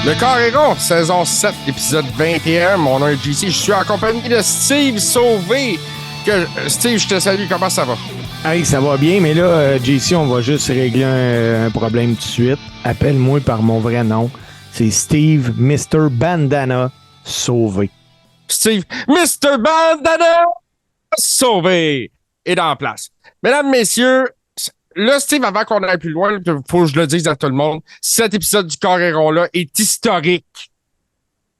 Le Carré-Rond, saison 7, épisode 21. Mon nom est JC. Je suis en compagnie de Steve Sauvé. Steve, je te salue. Comment ça va? Hey, ça va bien, mais là, JC, on va juste régler un problème tout de suite. Appelle-moi par mon vrai nom. C'est Steve Mr. Bandana Sauvé. Steve Mr. Bandana Sauvé est en place. Mesdames, messieurs, là, Steve, avant qu'on aille plus loin, il faut que je le dise à tout le monde, cet épisode du Carré-Rond-là est historique.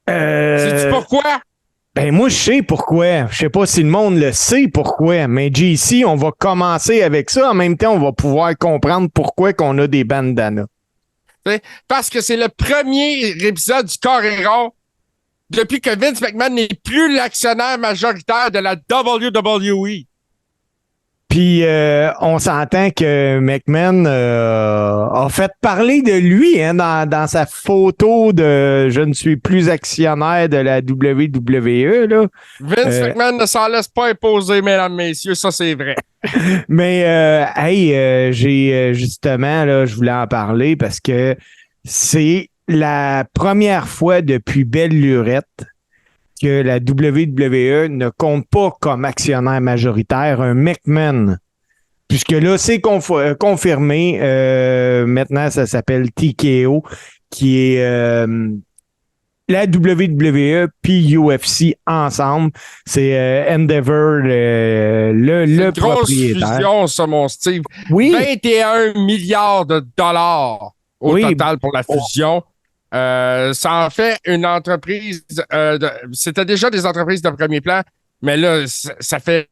Sais-tu pourquoi? Ben moi, je sais pourquoi. Je sais pas si le monde le sait pourquoi, mais JC, on va commencer avec ça. En même temps, on va pouvoir comprendre pourquoi qu'on a des bandanas. Parce que c'est le premier épisode du Carré-Rond depuis que Vince McMahon n'est plus l'actionnaire majoritaire de la WWE. Puis on s'entend que McMahon a fait parler de lui dans sa photo de « Je ne suis plus actionnaire de la WWE ». Là. Vince McMahon ne s'en laisse pas imposer, mesdames, messieurs, ça c'est vrai. Mais j'ai justement, là, je voulais en parler parce que c'est la première fois depuis belle lurette que la WWE ne compte pas comme actionnaire majoritaire un McMahon. Puisque là, c'est confirmé. Maintenant, ça s'appelle TKO, qui est la WWE puis UFC ensemble. C'est Endeavor, le propriétaire. Grosse fusion, ça, mon Steve. Oui. 21 milliards de dollars au total pour la fusion. Ça en fait une entreprise. C'était déjà des entreprises de premier plan, mais là, ça fait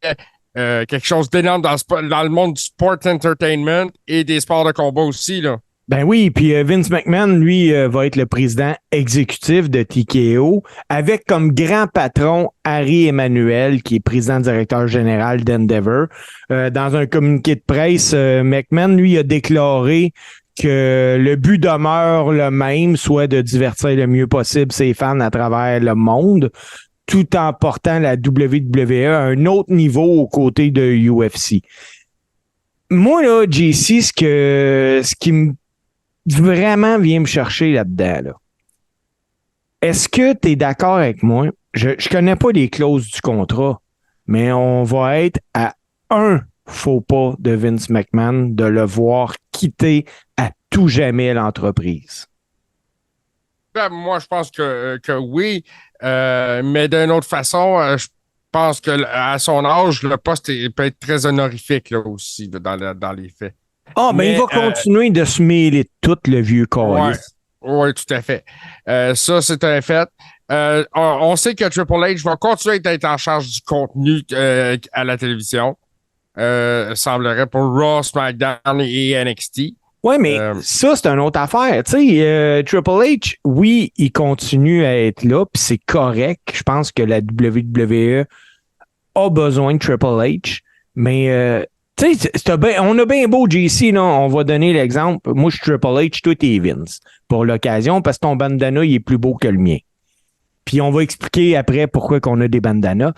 quelque chose d'énorme dans le monde du sport entertainment et des sports de combat aussi, là. Ben oui, puis Vince McMahon, lui, va être le président exécutif de TKO, avec comme grand patron Harry Emanuel, qui est président-directeur général d'Endeavor. Dans un communiqué de presse, McMahon, lui, a déclaré que le but demeure le même, soit de divertir le mieux possible ses fans à travers le monde, tout en portant la WWE à un autre niveau aux côtés de UFC. Moi, là, JC, ce qui vraiment vient me chercher là-dedans, là. Est-ce que tu es d'accord avec moi? Je connais pas les clauses du contrat, mais on va être à un faux pas de Vince McMahon de le voir quitter à tout jamais l'entreprise. Ben, moi, je pense que oui, mais d'une autre façon, je pense que à son âge, le poste peut être très honorifique là, aussi dans les faits. Ah, ben il va continuer de se mêler de tout le vieux calice. Oui, tout à fait. Ça, c'est un fait. On sait que Triple H va continuer d'être en charge du contenu à la télévision. Semblerait pour Raw, SmackDown et NXT. Oui, mais ça, c'est une autre affaire. Tu sais, Triple H, oui, il continue à être là, puis c'est correct. Je pense que la WWE a besoin de Triple H, mais tu sais, on a bien beau JC, là, on va donner l'exemple. Moi, je suis Triple H, toi, t'es Vince, pour l'occasion, parce que ton bandana, il est plus beau que le mien. Puis on va expliquer après pourquoi qu'on a des bandanas.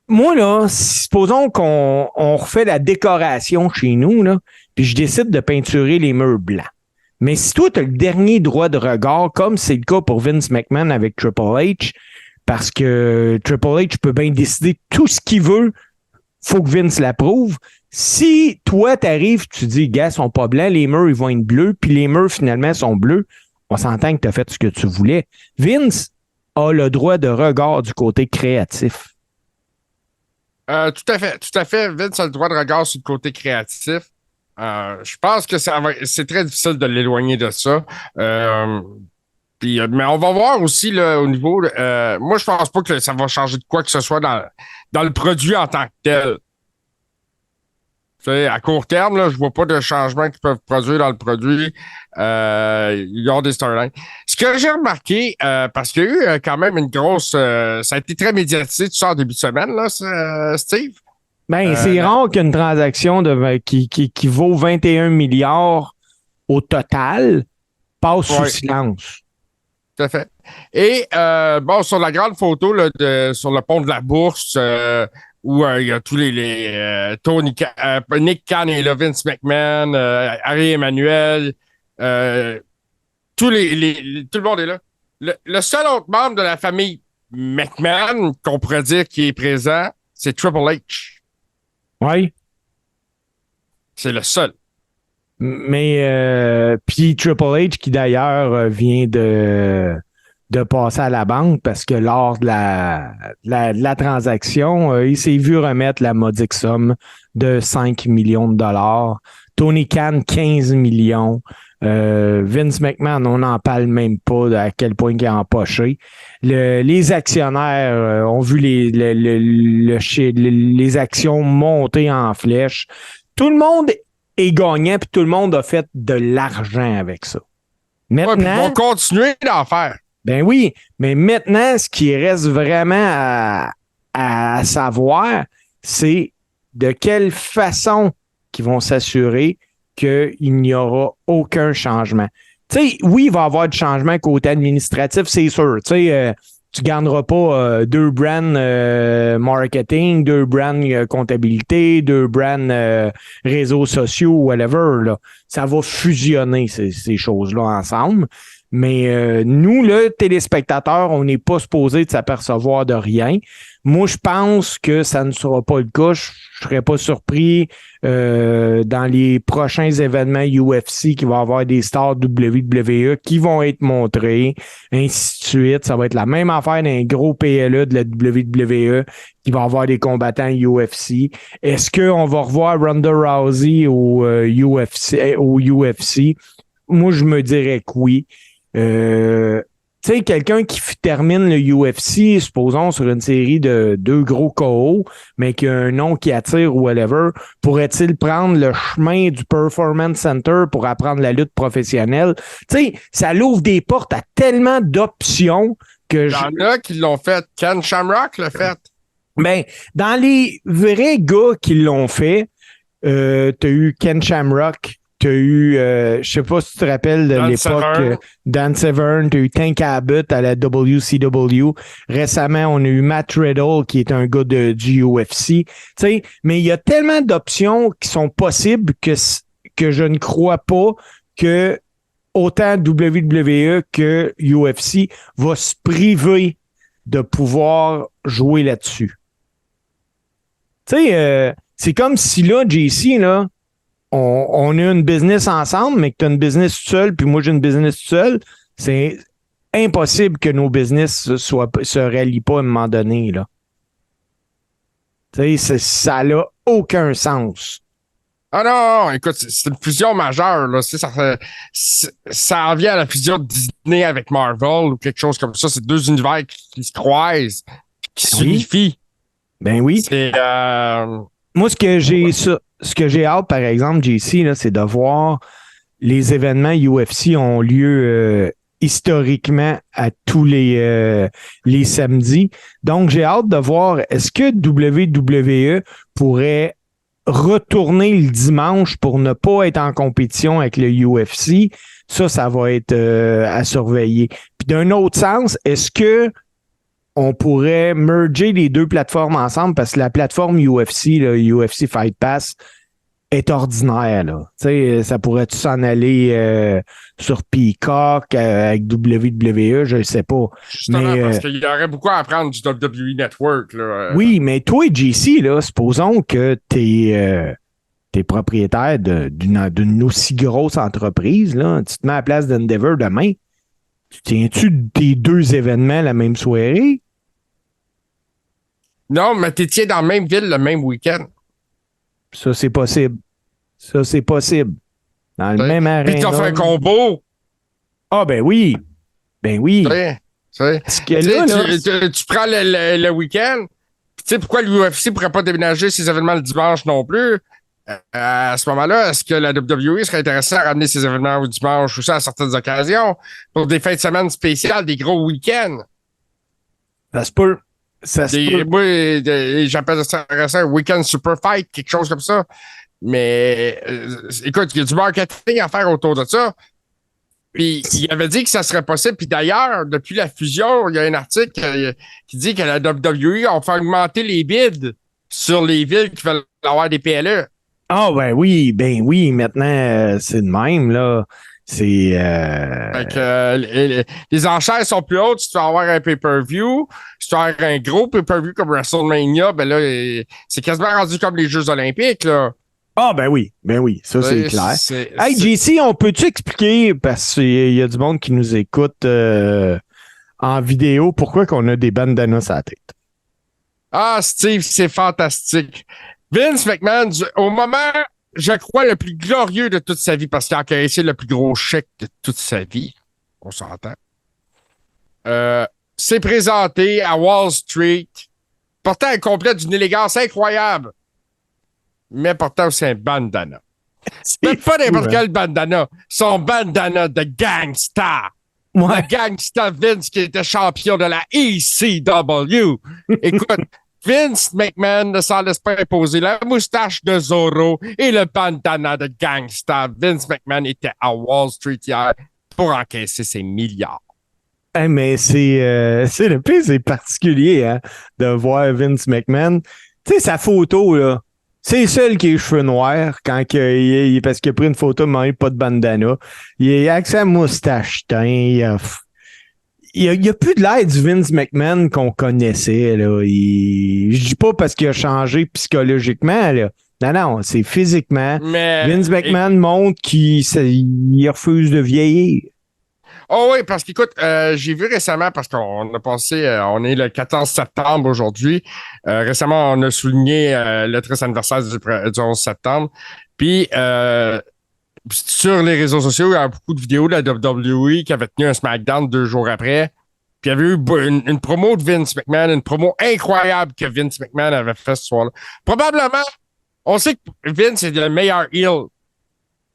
Moi, là, supposons qu'on refait la décoration chez nous, là, puis je décide de peinturer les murs blancs. Mais si toi, tu as le dernier droit de regard, comme c'est le cas pour Vince McMahon avec Triple H, parce que Triple H peut bien décider tout ce qu'il veut, faut que Vince l'approuve. Si toi, t'arrives, tu dis, gars, ils sont pas blancs, les murs, ils vont être bleus, puis les murs, finalement, sont bleus, on s'entend que tu as fait ce que tu voulais. Vince a le droit de regard du côté créatif. Tout à fait. Vince a le droit de regard sur le côté créatif. Je pense que c'est très difficile de l'éloigner de ça. Mais on va voir aussi là, au niveau. Moi, je pense pas que ça va changer de quoi que ce soit dans le produit en tant que tel. Tu sais, à court terme, là, je vois pas de changements qu'ils peuvent produire dans le produit. Ils ont des storylines. Ce que j'ai remarqué, parce qu'il y a eu quand même une grosse... ça a été très médiatisé, tu sors début de semaine, là, Steve? Ben, c'est rare qu'une transaction qui vaut 21 milliards au total passe sous silence. Tout à fait. Et sur la grande photo là, sur le pont de la Bourse, où il y a tous les Nick Khan et là, Vince McMahon, Harry Emanuel, tout le monde est là. Le seul autre membre de la famille McMahon qu'on pourrait dire qui est présent, c'est Triple H. Oui. C'est le seul. Mais puis Triple H qui d'ailleurs vient de passer à la banque parce que lors de la transaction, il s'est vu remettre la modique somme de 5 millions de dollars. Tony Khan, 15 millions. Vince McMahon, on n'en parle même pas à quel point il est empoché. Les actionnaire ont vu les actions monter en flèche. Tout le monde est gagnant, puis tout le monde a fait de l'argent avec ça. Maintenant, ils vont continuer d'en faire. Ben oui, mais maintenant, ce qui reste vraiment à savoir, c'est de quelle façon qu'ils vont s'assurer qu'il n'y aura aucun changement. Tu sais, oui, il va y avoir du changement côté administratif, c'est sûr. Tu sais, tu ne garderas pas deux brands marketing, deux brands comptabilité, deux brands réseaux sociaux, whatever. Là. Ça va fusionner ces choses-là ensemble. Mais nous, le téléspectateur, on n'est pas supposé de s'apercevoir de rien. Moi, je pense que ça ne sera pas le cas. Je ne serais pas surpris dans les prochains événements UFC qu'il va y avoir des stars WWE qui vont être montrés, ainsi de suite. Ça va être la même affaire d'un gros PLE de la WWE qui va avoir des combattants UFC. Est-ce qu'on va revoir Ronda Rousey au UFC? Moi, je me dirais que oui. Tu sais, quelqu'un qui termine le UFC, supposons, sur une série de 2 gros KO, mais qui a un nom qui attire ou whatever, pourrait-il prendre le chemin du Performance Center pour apprendre la lutte professionnelle? Tu sais, ça l'ouvre des portes à tellement d'options que Il y en a qui l'ont fait. Ken Shamrock l'a fait. Ben, dans les vrais gars qui l'ont fait, t'as eu Ken Shamrock, t'as eu, je sais pas si tu te rappelles de l'époque, Dan Severn, t'as eu Tank Abbott à la WCW. Récemment, on a eu Matt Riddle, qui est un gars du UFC. Tu sais, mais il y a tellement d'options qui sont possibles que je ne crois pas que autant WWE que UFC va se priver de pouvoir jouer là-dessus. Tu sais, c'est comme si là, JC, là, on a une business ensemble, mais que tu as une business seule, puis moi j'ai une business seule, c'est impossible que nos business se rallient pas à un moment donné, là. Tu sais, ça n'a aucun sens. Ah non, écoute, c'est une fusion majeure, là. Ça en vient à la fusion de Disney avec Marvel ou quelque chose comme ça. C'est deux univers qui se croisent, qui s'unifient. Ben oui. C'est... Moi, ce que j'ai hâte, par exemple, JC, là, c'est de voir les événements UFC ont lieu historiquement à tous les samedis. Donc, j'ai hâte de voir, est-ce que WWE pourrait retourner le dimanche pour ne pas être en compétition avec le UFC? Ça va être à surveiller. Puis d'un autre sens, est-ce que on pourrait merger les deux plateformes ensemble parce que la plateforme UFC, le UFC Fight Pass, est ordinaire, là. Tu sais, ça pourrait-tu s'en aller sur Peacock avec WWE, je ne sais pas. Justement, parce qu'il y aurait beaucoup à apprendre du WWE Network, là. Oui, mais toi, JC, là, supposons que t'es propriétaire d'une aussi grosse entreprise, là. Tu te mets à la place d'Endeavor demain. Tu tiens-tu tes deux événements la même soirée? Non, mais tu tiens dans la même ville le même week-end. Ça, c'est possible. Dans le même aréna. Puis tu as fait un combo. Ah, ben oui. Ben oui. Parce que là, tu prends le week-end. Tu sais pourquoi l'UFC ne pourrait pas déménager ses événements le dimanche non plus? À ce moment-là, est-ce que la WWE serait intéressée à ramener ses événements au dimanche aussi à certaines occasions pour des fins de semaine spéciales, des gros week-ends? Ça se peut. Moi, j'appelle ça un week-end super fight, quelque chose comme ça. Mais écoute, il y a du marketing à faire autour de ça. Puis il avait dit que ça serait possible. Puis d'ailleurs, depuis la fusion, il y a un article qui dit que la WWE a fait augmenter les bids sur les villes qui veulent avoir des PLE. Ah ben oui, maintenant c'est de même, là. C'est... Fait que, les enchères sont plus hautes si tu veux avoir un pay-per-view. Si tu veux avoir un gros pay-per-view comme WrestleMania, ben là, c'est quasiment rendu comme les Jeux Olympiques, là. Ah, ben oui, ça c'est clair. Hey, c'est- JC, on peut-tu expliquer, parce qu'il y a du monde qui nous écoute en vidéo, pourquoi qu'on a des bandanas à la tête? Ah, Steve, c'est fantastique. Vince McMahon, au moment, je crois, le plus glorieux de toute sa vie, parce qu'il a encaissé le plus gros chèque de toute sa vie, on s'entend, s'est présenté à Wall Street, portant un complet d'une élégance incroyable, mais portant aussi un bandana. Mais pas n'importe quel bandana, son bandana de gangsta. Ouais. Le gangsta Vince qui était champion de la ECW. Écoute, Vince McMahon ne s'en laisse pas imposer la moustache de Zorro et le bandana de gangsta. Vince McMahon était à Wall Street hier pour encaisser ses milliards. Hey, mais c'est le pire, c'est particulier hein, de voir Vince McMahon. Tu sais, sa photo, là, c'est le seul qui a les cheveux noirs quand parce qu'il a pris une photo, mais pas de bandana. Il est avec sa moustache teint. Il y a plus de l'air du Vince McMahon qu'on connaissait. Là. Je dis pas parce qu'il a changé psychologiquement. Là. Non, c'est physiquement. Mais, Vince McMahon montre qu'il refuse de vieillir. Oh oui, parce qu'écoute, j'ai vu récemment, parce qu'on a passé, on est le 14 septembre aujourd'hui. Récemment, on a souligné le triste anniversaire du 11 septembre. Puis, sur les réseaux sociaux, il y a beaucoup de vidéos de la WWE qui avait tenu un SmackDown 2 jours après. Puis, il y avait eu une promo de Vince McMahon, une promo incroyable que Vince McMahon avait fait ce soir-là. Probablement, on sait que Vince est le meilleur heel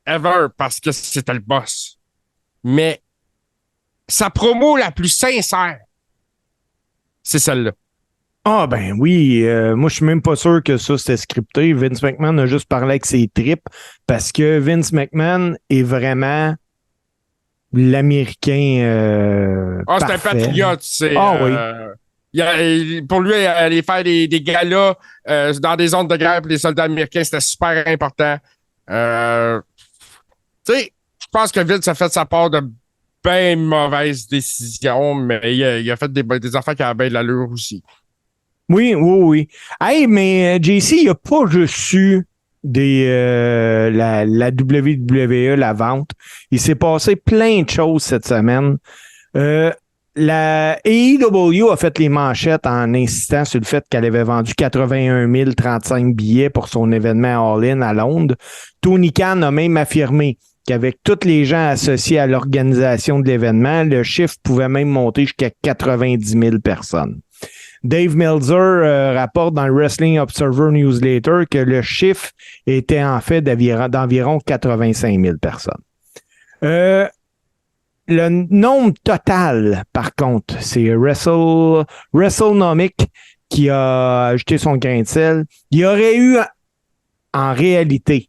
ever parce que c'était le boss. Mais sa promo la plus sincère, c'est celle-là. Ah ben oui, moi je suis même pas sûr que ça c'était scripté. Vince McMahon a juste parlé avec ses tripes parce que Vince McMahon est vraiment l'Américain c'est un patriote, c'est. Oui. Pour lui, aller faire des galas dans des zones de guerre pour les soldats américains, c'était super important. Tu sais, je pense que Vince a fait sa part de bien mauvaises décisions, mais il a fait des affaires qui avaient bien de l'allure aussi. Oui. Hey, mais JC, il n'a pas juste eu la WWE, la vente. Il s'est passé plein de choses cette semaine. La AEW a fait les manchettes en insistant sur le fait qu'elle avait vendu 81 035 billets pour son événement All-In à Londres. Tony Khan a même affirmé qu'avec tous les gens associés à l'organisation de l'événement, le chiffre pouvait même monter jusqu'à 90 000 personnes. Dave Meltzer rapporte dans le Wrestling Observer Newsletter que le chiffre était en fait d'environ 85 000 personnes. Le nombre total, par contre, c'est WrestleNomics qui a ajouté son grain de sel. Il y aurait eu en réalité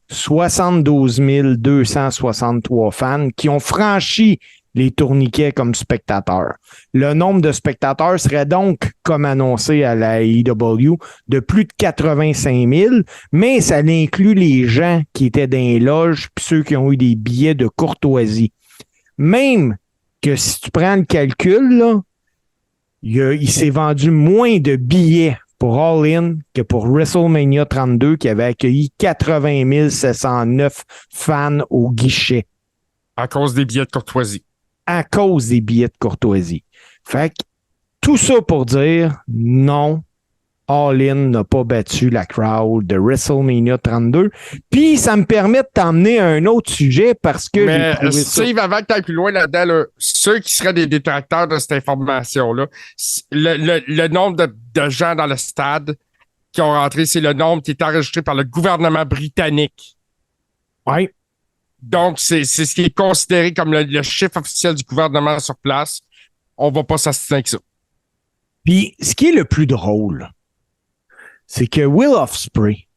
72 263 fans qui ont franchi les tourniquets comme spectateurs. Le nombre de spectateurs serait donc, comme annoncé à la AEW, de plus de 85 000, mais ça inclut les gens qui étaient dans les loges puis ceux qui ont eu des billets de courtoisie. Même que si tu prends le calcul, là, il s'est vendu moins de billets pour All In que pour WrestleMania 32 qui avait accueilli 80 709 fans au guichet. À cause des billets de courtoisie. À cause des billets de courtoisie. Fait que tout ça pour dire non, All In n'a pas battu la crowd de WrestleMania 32. Puis ça me permet de t'emmener à un autre sujet parce que mais Steve, avant que tu ailles plus loin là-dedans, là, ceux qui seraient des détracteurs de cette information-là, le nombre de gens dans le stade qui ont rentré, c'est le nombre qui est enregistré par le gouvernement britannique. Oui. Donc, c'est ce qui est considéré comme le chiffre officiel du gouvernement sur place. On va pas s'assister avec ça. Puis, ce qui est le plus drôle, c'est que Will Ospreay,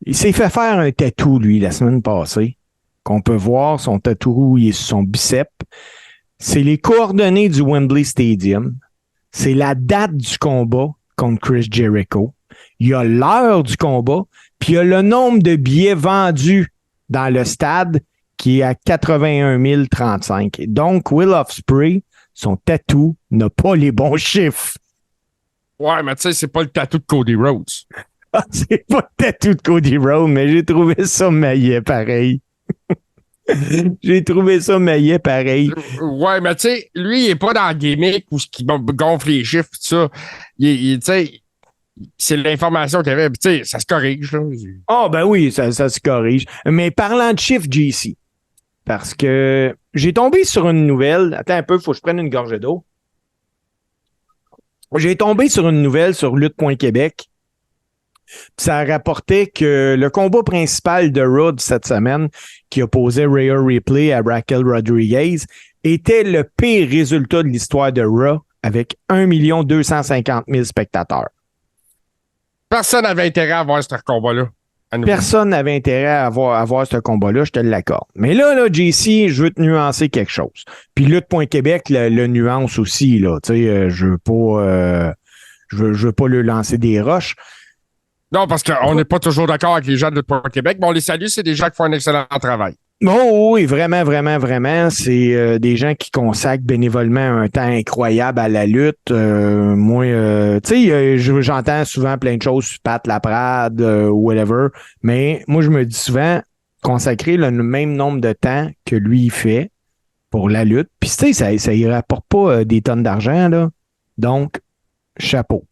il s'est fait faire un tatou, lui, la semaine passée, qu'on peut voir, son tatou, il est sur son bicep. C'est les coordonnées du Wembley Stadium. C'est la date du combat contre Chris Jericho. Il y a l'heure du combat, puis il y a le nombre de billets vendus dans le stade qui est à 81 035. Donc, Will Ospreay, son tatou n'a pas les bons chiffres. Ouais, mais tu sais, c'est pas le tatou de Cody Rhodes. Ah, c'est pas le tatou de Cody Rhodes, mais j'ai trouvé ça maillet pareil. J'ai trouvé ça maillet pareil. Ouais, mais tu sais, lui, il est pas dans la gimmick où il gonfle les chiffres, tout ça. Tu sais, c'est l'information qu'il y avait. Tu sais, ça se corrige, là. Ah, ben oui, ça se corrige. Mais parlant de chiffres, JC, parce que j'ai tombé sur une nouvelle. Attends un peu, faut que je prenne une gorgée d'eau. J'ai tombé sur une nouvelle sur Lutte.Québec. Ça rapportait que le combat principal de Raw cette semaine, qui opposait Rhea Ripley à Raquel Rodriguez, était le pire résultat de l'histoire de Raw avec 1 250 000 spectateurs. Personne n'avait intérêt à voir ce combat-là. Personne n'avait intérêt à voir ce combat-là, je te l'accorde. Mais là, JC, je veux te nuancer quelque chose. Puis Lutte.Québec le nuance aussi, là. Tu sais, je veux pas lui lancer des roches. Non, parce qu'on n'est pas toujours d'accord avec les gens de Lutte.Québec, mais on les salue, c'est des gens qui font un excellent travail. Oh, oui, vraiment, vraiment, vraiment. C'est des gens qui consacrent bénévolement un temps incroyable à la lutte. Moi, tu sais, j'entends souvent plein de choses sur Pat Laprade ou whatever, mais moi, je me dis souvent consacrer le même nombre de temps que lui, il fait pour la lutte. Puis, tu sais, ça ne rapporte pas des tonnes d'argent, là. Donc, chapeau.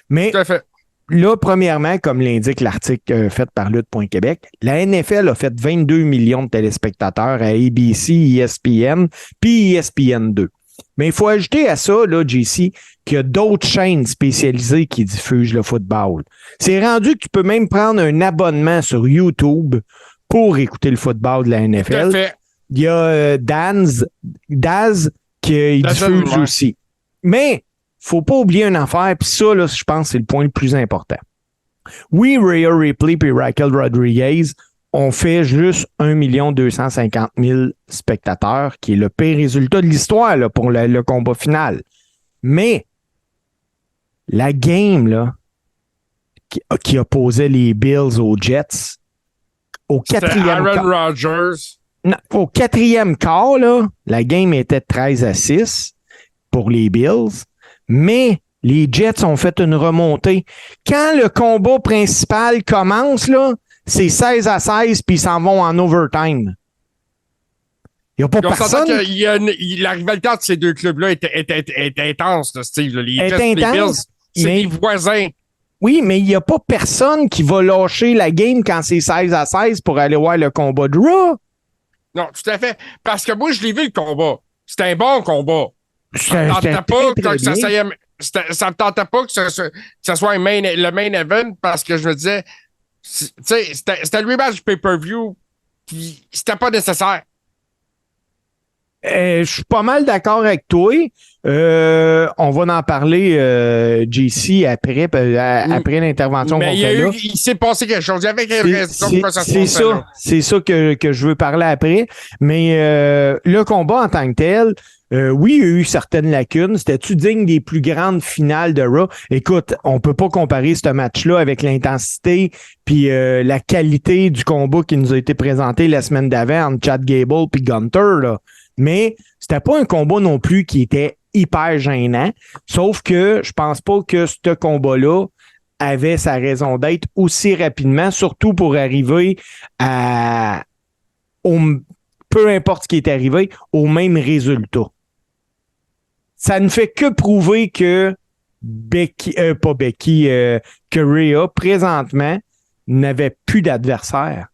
Mais tout à fait. Là, premièrement, comme l'indique l'article fait par Lutte.Québec, la NFL a fait 22 millions de téléspectateurs à ABC, ESPN, puis ESPN2. Mais il faut ajouter à ça, là, JC, qu'il y a d'autres chaînes spécialisées qui diffusent le football. C'est rendu que tu peux même prendre un abonnement sur YouTube pour écouter le football de la NFL. Tout à fait. Il y a Daz qui diffuse aussi. Mais faut pas oublier une affaire, puis ça, là, je pense que c'est le point le plus important. Oui, Rhea Ripley et Raquel Rodriguez ont fait juste 1 250 000 spectateurs, qui est le pire résultat de l'histoire là, pour le combat final. Mais la game là, qui opposait les Bills aux Jets, au quatrième Aaron Rodgers. Non, au quatrième quart, là, la game était 13-6 pour les Bills. Mais les Jets ont fait une remontée. Quand le combat principal commence, là, c'est 16-16 puis ils s'en vont en overtime. Il n'y a pas personne. La rivalité entre ces deux clubs-là est intense, là, Steve. Là. Les Jets et les Bills, c'est des voisins. Oui, mais il n'y a pas personne qui va lâcher la game quand c'est 16-16 pour aller voir le combat de Raw. Non, tout à fait. Parce que moi, je l'ai vu le combat. C'était un bon combat. Ça me tentait pas que ça soit le main event parce que je me disais, tu sais, c'était le rematch du pay-per-view, puis c'était pas nécessaire. Je suis pas mal d'accord avec toi. On va en parler, JC, après l'intervention qu'on fait là. Il s'est passé quelque chose. Il y avait quelque raison pourquoi ça se passait là. C'est ça que je veux parler après. Mais le combat en tant que tel, oui, il y a eu certaines lacunes. C'était-tu digne des plus grandes finales de Raw? Écoute, on peut pas comparer ce match-là avec l'intensité puis la qualité du combat qui nous a été présenté la semaine d'avant entre Chad Gable puis Gunter, là. Mais c'était pas un combat non plus qui était hyper gênant. Sauf que je pense pas que ce combat-là avait sa raison d'être aussi rapidement, surtout pour arriver peu importe ce qui est arrivé, au même résultat. Ça ne fait que prouver que que Rhea, présentement, n'avait plus d'adversaire.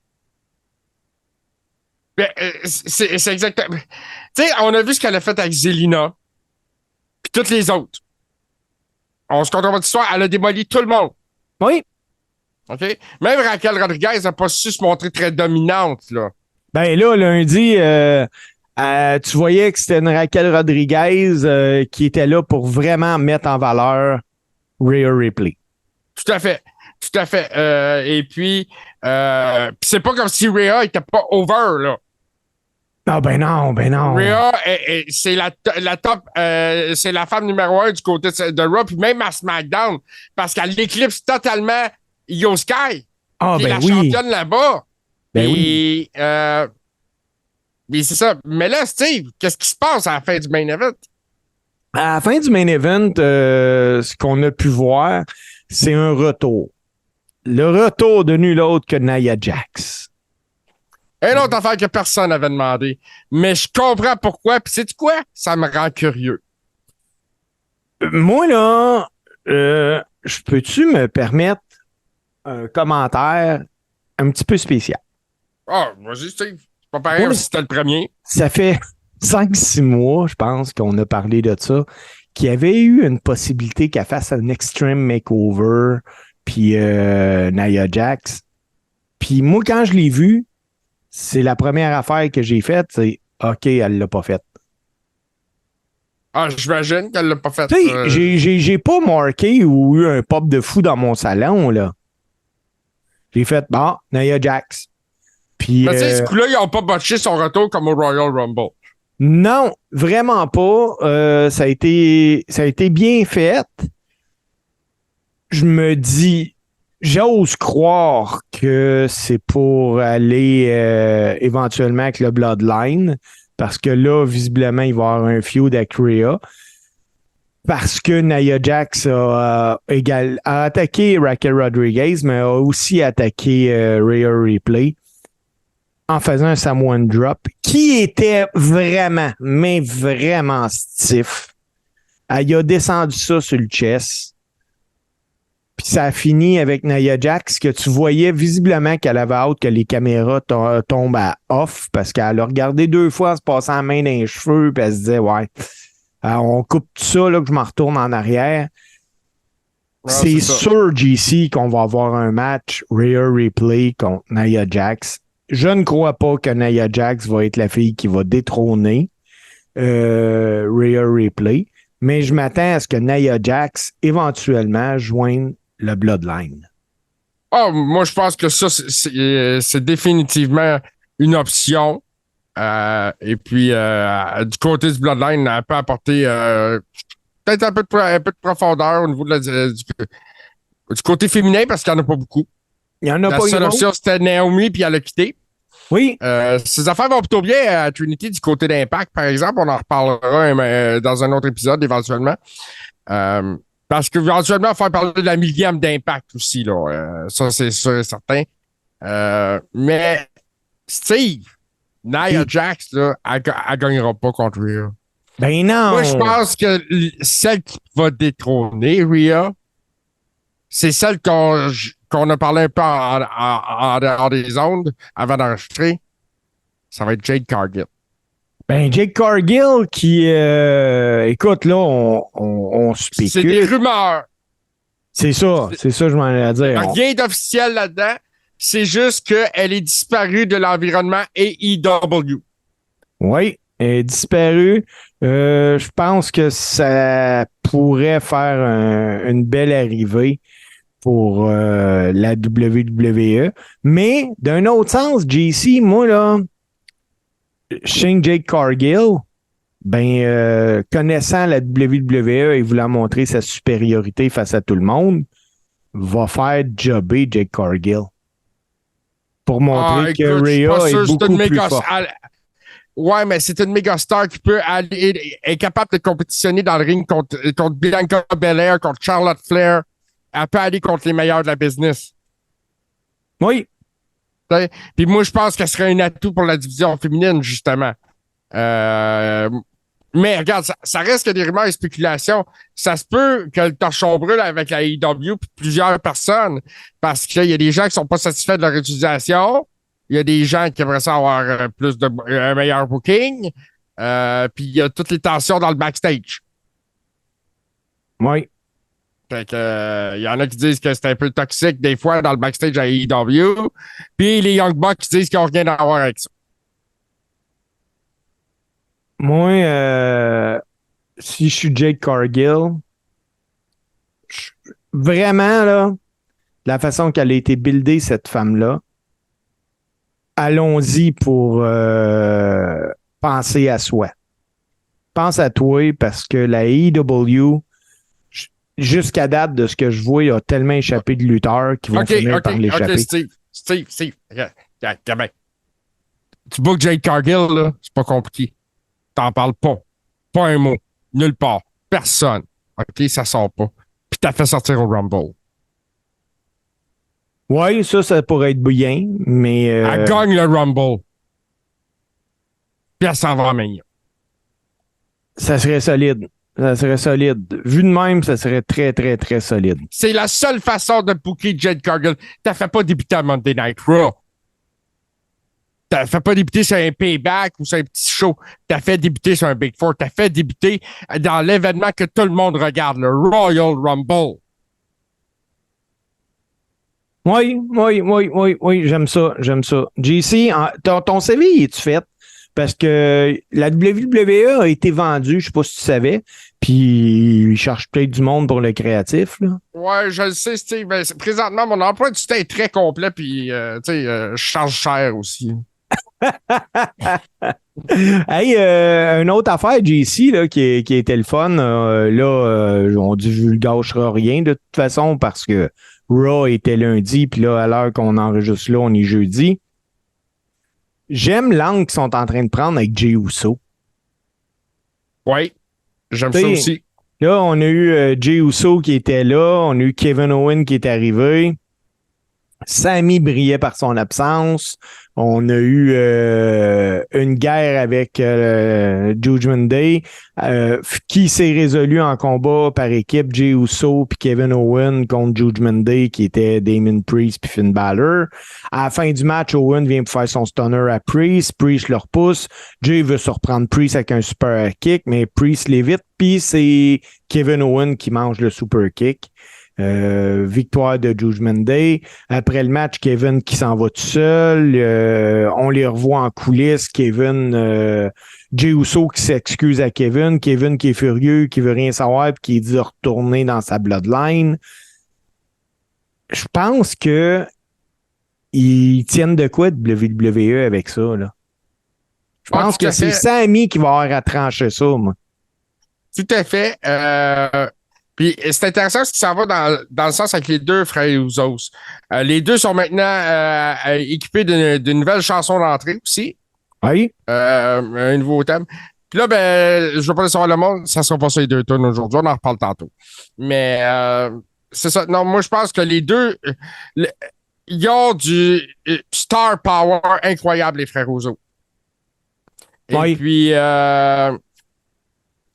C'est exactement. Tu sais, on a vu ce qu'elle a fait avec Zelina, puis toutes les autres. On se comprend votre histoire, elle a démoli tout le monde. Oui. OK? Même Raquel Rodriguez n'a pas su se montrer très dominante, là. Ben là, lundi, tu voyais que c'était une Raquel Rodriguez qui était là pour vraiment mettre en valeur Rhea Ripley. Tout à fait. Tout à fait. Et puis, c'est pas comme si Rhea était pas over, là. Ah ben non. Rhea, c'est la top, c'est la femme numéro 1 du côté de Raw, puis même à SmackDown, parce qu'elle éclipse totalement Io Sky, qui est la championne là-bas. Ben oui. Mais c'est ça. Mais là, Steve, qu'est-ce qui se passe à la fin du main event? À la fin du main event, ce qu'on a pu voir, c'est un retour. Le retour de nul autre que Nia Jax. Une autre affaire que personne n'avait demandé. Mais je comprends pourquoi. Puis sais-tu quoi? Ça me rend curieux. Moi, là, peux-tu me permettre un commentaire un petit peu spécial? Ah, vas-y, Steve. C'est pas pareil si c'était le premier. Ça fait 5-6 mois, je pense, qu'on a parlé de ça, qu'il y avait eu une possibilité qu'elle fasse un Extreme Makeover, puis Nia Jax. Puis moi, quand je l'ai vu, c'est la première affaire que j'ai faite, c'est OK, elle l'a pas faite. Ah, j'imagine qu'elle l'a pas fait. Tu sais, j'ai pas marqué ou eu un pop de fou dans mon salon, là. J'ai fait, bon, Nia Jax. Puis, mais tu sais, ce coup-là, ils ont pas botché son retour comme au Royal Rumble. non, vraiment pas. Ça a été bien fait. Je me dis, j'ose croire que c'est pour aller éventuellement avec le Bloodline, parce que là, visiblement, il va y avoir un feud avec Rhea. Parce que Nia Jax a attaqué Raquel Rodriguez, mais a aussi attaqué Rhea Ripley en faisant un Samoan Drop qui était vraiment, mais vraiment stiff. Elle a descendu ça sur le chest. Puis ça a fini avec Nia Jax, que tu voyais visiblement qu'elle avait hâte que les caméras tombent à off, parce qu'elle a regardé 2 fois en se passant la main dans les cheveux, puis elle se disait, ouais, on coupe tout ça, là, que je m'en retourne en arrière. Ah, c'est sûr, JC, qu'on va avoir un match Rhea Ripley contre Nia Jax. Je ne crois pas que Nia Jax va être la fille qui va détrôner Rhea Ripley, mais je m'attends à ce que Nia Jax éventuellement joigne le Bloodline. Oh, moi, je pense que ça, c'est définitivement une option. Et puis, du côté du Bloodline, elle peut apporter peut-être un peu de profondeur au niveau du côté féminin, parce qu'il n'y en a pas beaucoup. Il y en a La pas seule option, c'était Naomi, puis elle a quitté. Oui. Ces affaires vont plutôt bien à Trinity du côté d'Impact, par exemple. On en reparlera dans un autre épisode, éventuellement. Parce qu'éventuellement, il va falloir parler de la millième d'Impact aussi, là. Ça, c'est sûr et certain. Mais Steve, Nia Jax, là, elle gagnera pas contre Rhea. Ben non! Moi, je pense que celle qui va détrôner Rhea, c'est celle qu'on a parlé un peu en dehors des ondes avant d'enregistrer. Ça va être Jade Cargill. Ben, Jake Cargill qui, écoute, là, on spécule. C'est des rumeurs. C'est ça, je m'en allais dire. Rien d'officiel là-dedans. C'est juste qu'elle est disparue de l'environnement AEW. Oui, elle est disparue. Je pense que ça pourrait faire une belle arrivée pour la WWE. Mais, d'un autre sens, JC, moi, là, Shane Jake Cargill, ben, connaissant la WWE et voulant montrer sa supériorité face à tout le monde, va faire jobber Jake Cargill pour montrer que Rhea est beaucoup plus forte. Ouais, mais c'est une méga star qui peut est capable de compétitionner dans le ring contre Bianca Belair, contre Charlotte Flair. Elle peut aller contre les meilleurs de la business. Oui. Puis moi, je pense qu'elle serait un atout pour la division féminine, justement. Mais regarde, ça reste que des rumeurs et spéculations. Ça se peut que le torchon brûle avec la AEW puis plusieurs personnes, parce qu'il y a des gens qui sont pas satisfaits de leur utilisation. Il y a des gens qui aimeraient ça avoir un meilleur booking. Puis il y a toutes les tensions dans le backstage. Oui. Fait que, il y en a qui disent que c'est un peu toxique des fois dans le backstage à AEW. Puis les Young Bucks qui disent qu'ils n'ont rien à voir avec ça. Moi, si je suis Jake Cargill, vraiment, là, la façon qu'elle a été buildée, cette femme-là, allons-y pour penser à soi. Pense à toi, parce que la AEW, jusqu'à date de ce que je vois, il a tellement échappé de lutteurs qui vont finir par l'échapper. Steve, gamin. Tu bookes Jade Cargill, là, c'est pas compliqué. T'en parles pas. Pas un mot. Nulle part. Personne. OK, ça sort pas. Puis t'as fait sortir au Rumble. Oui, ça pourrait être bien, mais. Elle gagne le Rumble. Puis elle s'en va à Mania. Ça serait solide. Ça serait solide. Vu de même, ça serait très, très, très solide. C'est la seule façon de booker Jade Cargill. T'as fait pas débuter à Monday Night Raw. T'as fait pas débuter sur un payback ou sur un petit show. T'as fait débuter sur un Big Four. T'as fait débuter dans l'événement que tout le monde regarde, le Royal Rumble. Oui, j'aime ça. JC, ton CV, es-tu fait? Parce que la WWE a été vendue, je sais pas si tu savais, puis ils cherchent peut-être du monde pour le créatif, là. Ouais, je le sais, Steve. Ben, présentement, mon emploi du temps est très complet, puis, je charge cher aussi. Hey, une autre affaire, JC, là, qui était le fun, on dit je ne gâchera rien de toute façon parce que Raw était lundi, puis là, à l'heure qu'on enregistre là, on est jeudi. J'aime l'angle qu'ils sont en train de prendre avec Jey Uso. Oui, j'aime ça aussi. Là, on a eu Jey Uso qui était là, on a eu Kevin Owens qui est arrivé. Sami brillait par son absence. On a eu une guerre avec Judgment Day qui s'est résolue en combat par équipe, Jey Uso puis Kevin Owens contre Judgment Day qui était Damien Priest puis Finn Balor. À la fin du match, Owens vient pour faire son stunner à Priest. Priest le repousse. Jey veut surprendre Priest avec un super kick, mais Priest l'évite puis c'est Kevin Owens qui mange le super kick. Victoire de Judgment Day. Après le match, Kevin qui s'en va tout seul. On les revoit en coulisses. Jey Uso qui s'excuse à Kevin qui est furieux, qui veut rien savoir puis qui dit de retourner dans sa bloodline. Je pense que ils tiennent de quoi de WWE avec ça, là? Je pense que c'est Sami qui va avoir à trancher ça, moi. Tout à fait. Puis c'est intéressant parce que ça va dans le sens avec les deux frères Usos. Les deux sont maintenant équipés d'une nouvelle chanson d'entrée aussi. Oui. Un nouveau thème. Puis là, ben, je veux pas le savoir le monde, ça sera pas ça les deux tonnes aujourd'hui, on en reparle tantôt. Mais c'est ça. Non, moi je pense que les deux, ils ont du star power incroyable, les frères Usos. Et puis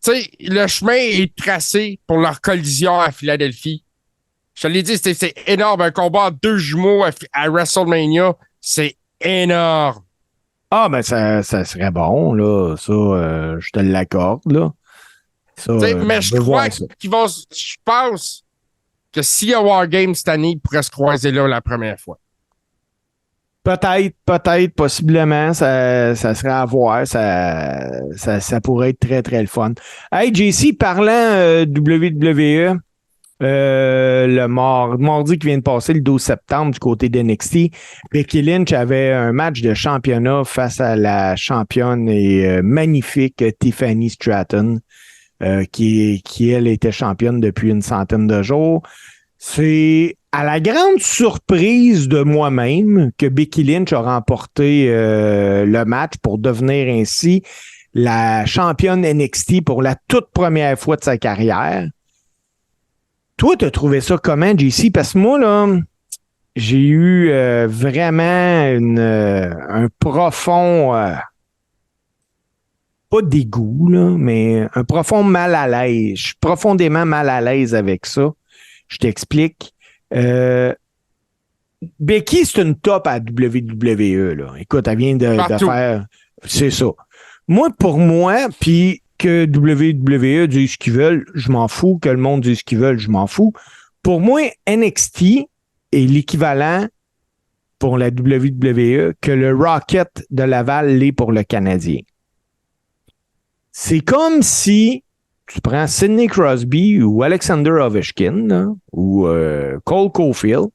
tu sais, le chemin est tracé pour leur collision à Philadelphie. Je te l'ai dit, c'est énorme. Un combat entre deux jumeaux à WrestleMania, c'est énorme. Ah, ben ça serait bon, là. Ça, je te l'accorde, là. Ça, mais je crois qu'ils vont... Je pense que s'il y a Wargame cette année, ils pourraient se croiser là la première fois. Peut-être, possiblement, ça serait à voir. Ça pourrait être très, très le fun. Hey, JC, parlant WWE, le mardi qui vient de passer, le 12 septembre, du côté d'NXT, Becky Lynch avait un match de championnat face à la championne et magnifique Tiffany Stratton, qui, elle, était championne depuis une centaine de jours. C'est à la grande surprise de moi-même que Becky Lynch a remporté le match pour devenir ainsi la championne NXT pour la toute première fois de sa carrière. Toi, t'as trouvé ça comment, JC? Parce que moi, là, j'ai eu vraiment un profond, pas dégoût, là, mais un profond mal à l'aise. Je suis profondément mal à l'aise avec ça. Je t'explique. Becky, c'est une top à WWE, là. Écoute, elle vient de faire... C'est ça. Pour moi, puis que WWE dise ce qu'ils veulent, je m'en fous. Que le monde dise ce qu'ils veulent, je m'en fous. Pour moi, NXT est l'équivalent pour la WWE que le Rocket de Laval l'est pour le Canadien. C'est comme si tu prends Sidney Crosby ou Alexander Ovechkin, là, ou Cole Caulfield,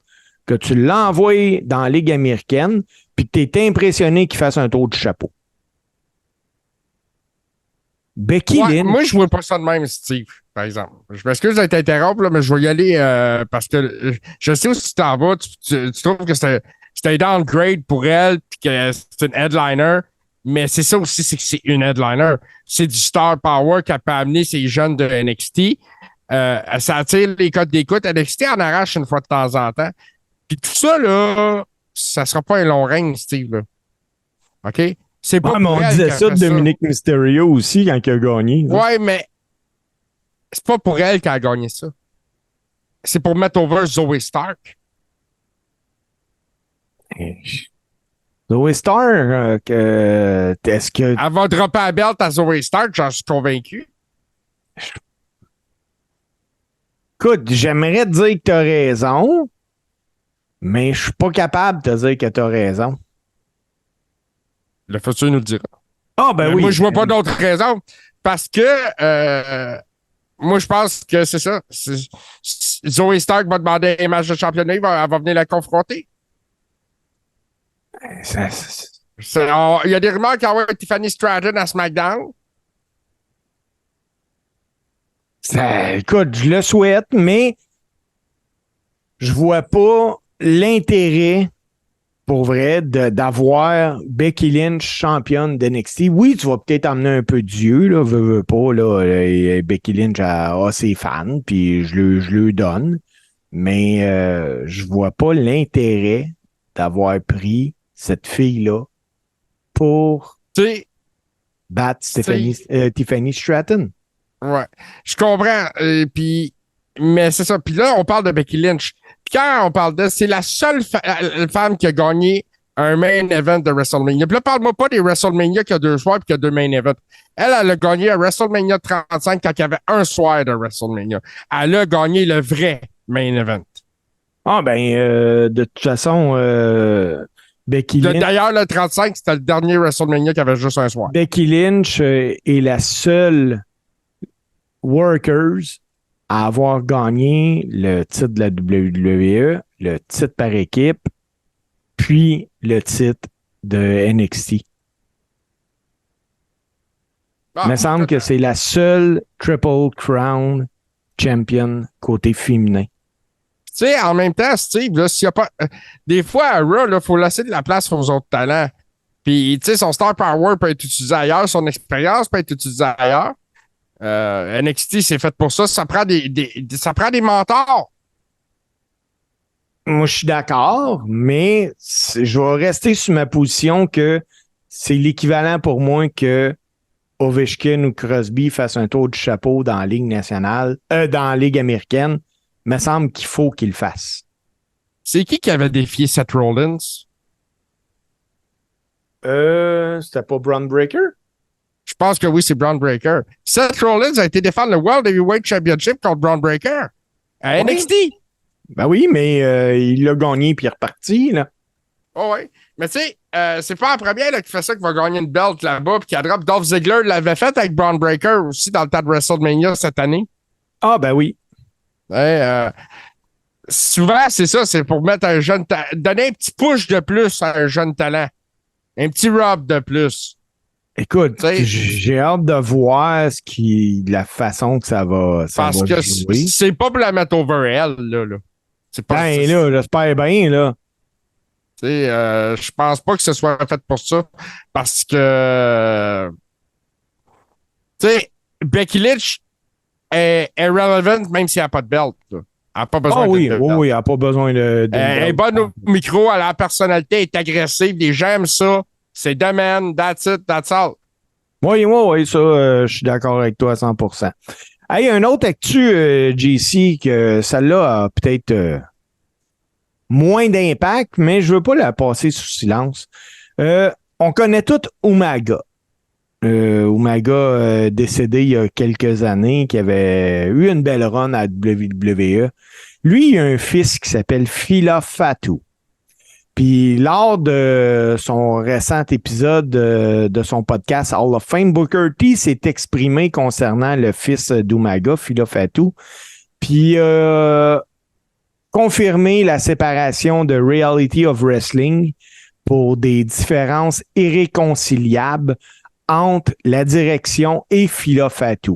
que tu l'envoies dans la Ligue américaine, puis que tu es impressionné qu'il fasse un tour du chapeau. Becky Lynch. Moi, je ne vois pas ça de même, Steve, par exemple. Je m'excuse d'être interrompu, là, mais je vais y aller parce que je sais où tu t'en vas. Tu trouves que c'est c'est un downgrade pour elle, puis que c'est une headliner. Mais c'est ça aussi, c'est que c'est une headliner. C'est du star power qu'elle peut amener ces jeunes de NXT. Ça attire les codes d'écoute. NXT en arrache une fois de temps en temps. Puis tout ça, là, ça sera pas un long règne, Steve. Là. OK? C'est pas mais on disait ça de Dominic Mysterio aussi quand il a gagné. Ouais, mais c'est pas pour elle qu'elle a gagné ça. C'est pour mettre over Zoe Stark. Zoe Stark, est-ce que... Elle va dropper la belt à Zoe Stark, j'en suis convaincu. Écoute, j'aimerais te dire que t'as raison, mais je suis pas capable de te dire que t'as raison. Le futur nous le dira. Ah, ben oui. Moi, je vois pas d'autre raison. Parce que moi, je pense que c'est ça. Zoe Stark va demander un match de championnat, elle va venir la confronter. Il y a des rumeurs qu'il y a Tiffany Stratton à SmackDown. Écoute, je le souhaite, mais je vois pas l'intérêt, pour vrai, d'avoir Becky Lynch championne d'NXT. Oui, tu vas peut-être amener un peu Dieu, là, veux pas, là, Becky Lynch a ses fans, puis je lui donne, mais je vois pas l'intérêt d'avoir pris cette fille-là pour battre Tiffany Stratton. Ouais, je comprends. Mais c'est ça. Puis là, on parle de Becky Lynch. Puis quand on parle d'elle, c'est la seule femme qui a gagné un main event de WrestleMania. Puis là, parle-moi pas des WrestleMania qui a 2 soirs et qui a 2 main events. Elle a gagné à WrestleMania 35 quand il y avait un soir de WrestleMania. Elle a gagné le vrai main event. Ah, ben, de toute façon, Becky Lynch. D'ailleurs, le 35, c'était le dernier WrestleMania qui avait juste un soir. Becky Lynch est la seule workers à avoir gagné le titre de la WWE, le titre par équipe, puis le titre de NXT. Il me semble que c'est la seule Triple Crown champion côté féminin. Tu sais, en même temps, Steve, là, s'il y a pas. Des fois, à Raw, il faut laisser de la place aux autres talents. Puis, tu sais, son star power peut être utilisé ailleurs, son expérience peut être utilisée ailleurs. NXT, c'est fait pour ça. Ça prend ça prend des mentors. Moi, je suis d'accord, mais je vais rester sur ma position que c'est l'équivalent pour moi que Ovechkin ou Crosby fassent un tour du chapeau dans la Ligue nationale, dans la Ligue américaine. Il me semble qu'il faut qu'il le fasse. C'est qui avait défié Seth Rollins? C'était pas Braun Breaker? Je pense que oui, c'est Braun Breaker. Seth Rollins a été défendre le World Heavyweight Championship contre Braun Breaker à NXT. Ben oui, mais il l'a gagné puis il est reparti, là. Oh oui. Mais tu sais, c'est pas la première qui fait ça qui va gagner une belt là-bas puis qui a drop. Dolph Ziggler l'avait fait avec Braun Breaker aussi dans le tas de WrestleMania cette année. Ah, ben oui. Souvent, c'est ça, c'est pour mettre un jeune donner un petit push de plus à un jeune talent. Un petit rub de plus. Écoute, j'ai hâte de voir la façon que ça va parce que jouer. C'est pas pour la mettre over elle, là. C'est pas ben là, j'espère bien, là. Je pense pas que ce soit fait pour ça. Parce que tu sais, Becky Lynch est relevant même s'il n'y a pas de belt. Là. Elle n'a pas besoin de belt. Oui, elle n'a pas besoin de elle est bonne au micro, elle a la personnalité, elle est agressive, les gens aiment ça. C'est domaine, that's it, that's all. Oui, ça, je suis d'accord avec toi à 100%. Hey, un autre actu, JC, que celle-là a peut-être moins d'impact, mais je veux pas la passer sous silence. On connaît tout Umaga. Umaga décédé il y a quelques années, qui avait eu une belle run à WWE. Lui, il a un fils qui s'appelle Phila Fatu. Puis lors de son récent épisode de son podcast Hall of Fame, Booker T s'est exprimé concernant le fils d'Umaga, Phila Fatu. Puis confirmé la séparation de Reality of Wrestling pour des différences irréconciliables entre la direction et Phila Fatu.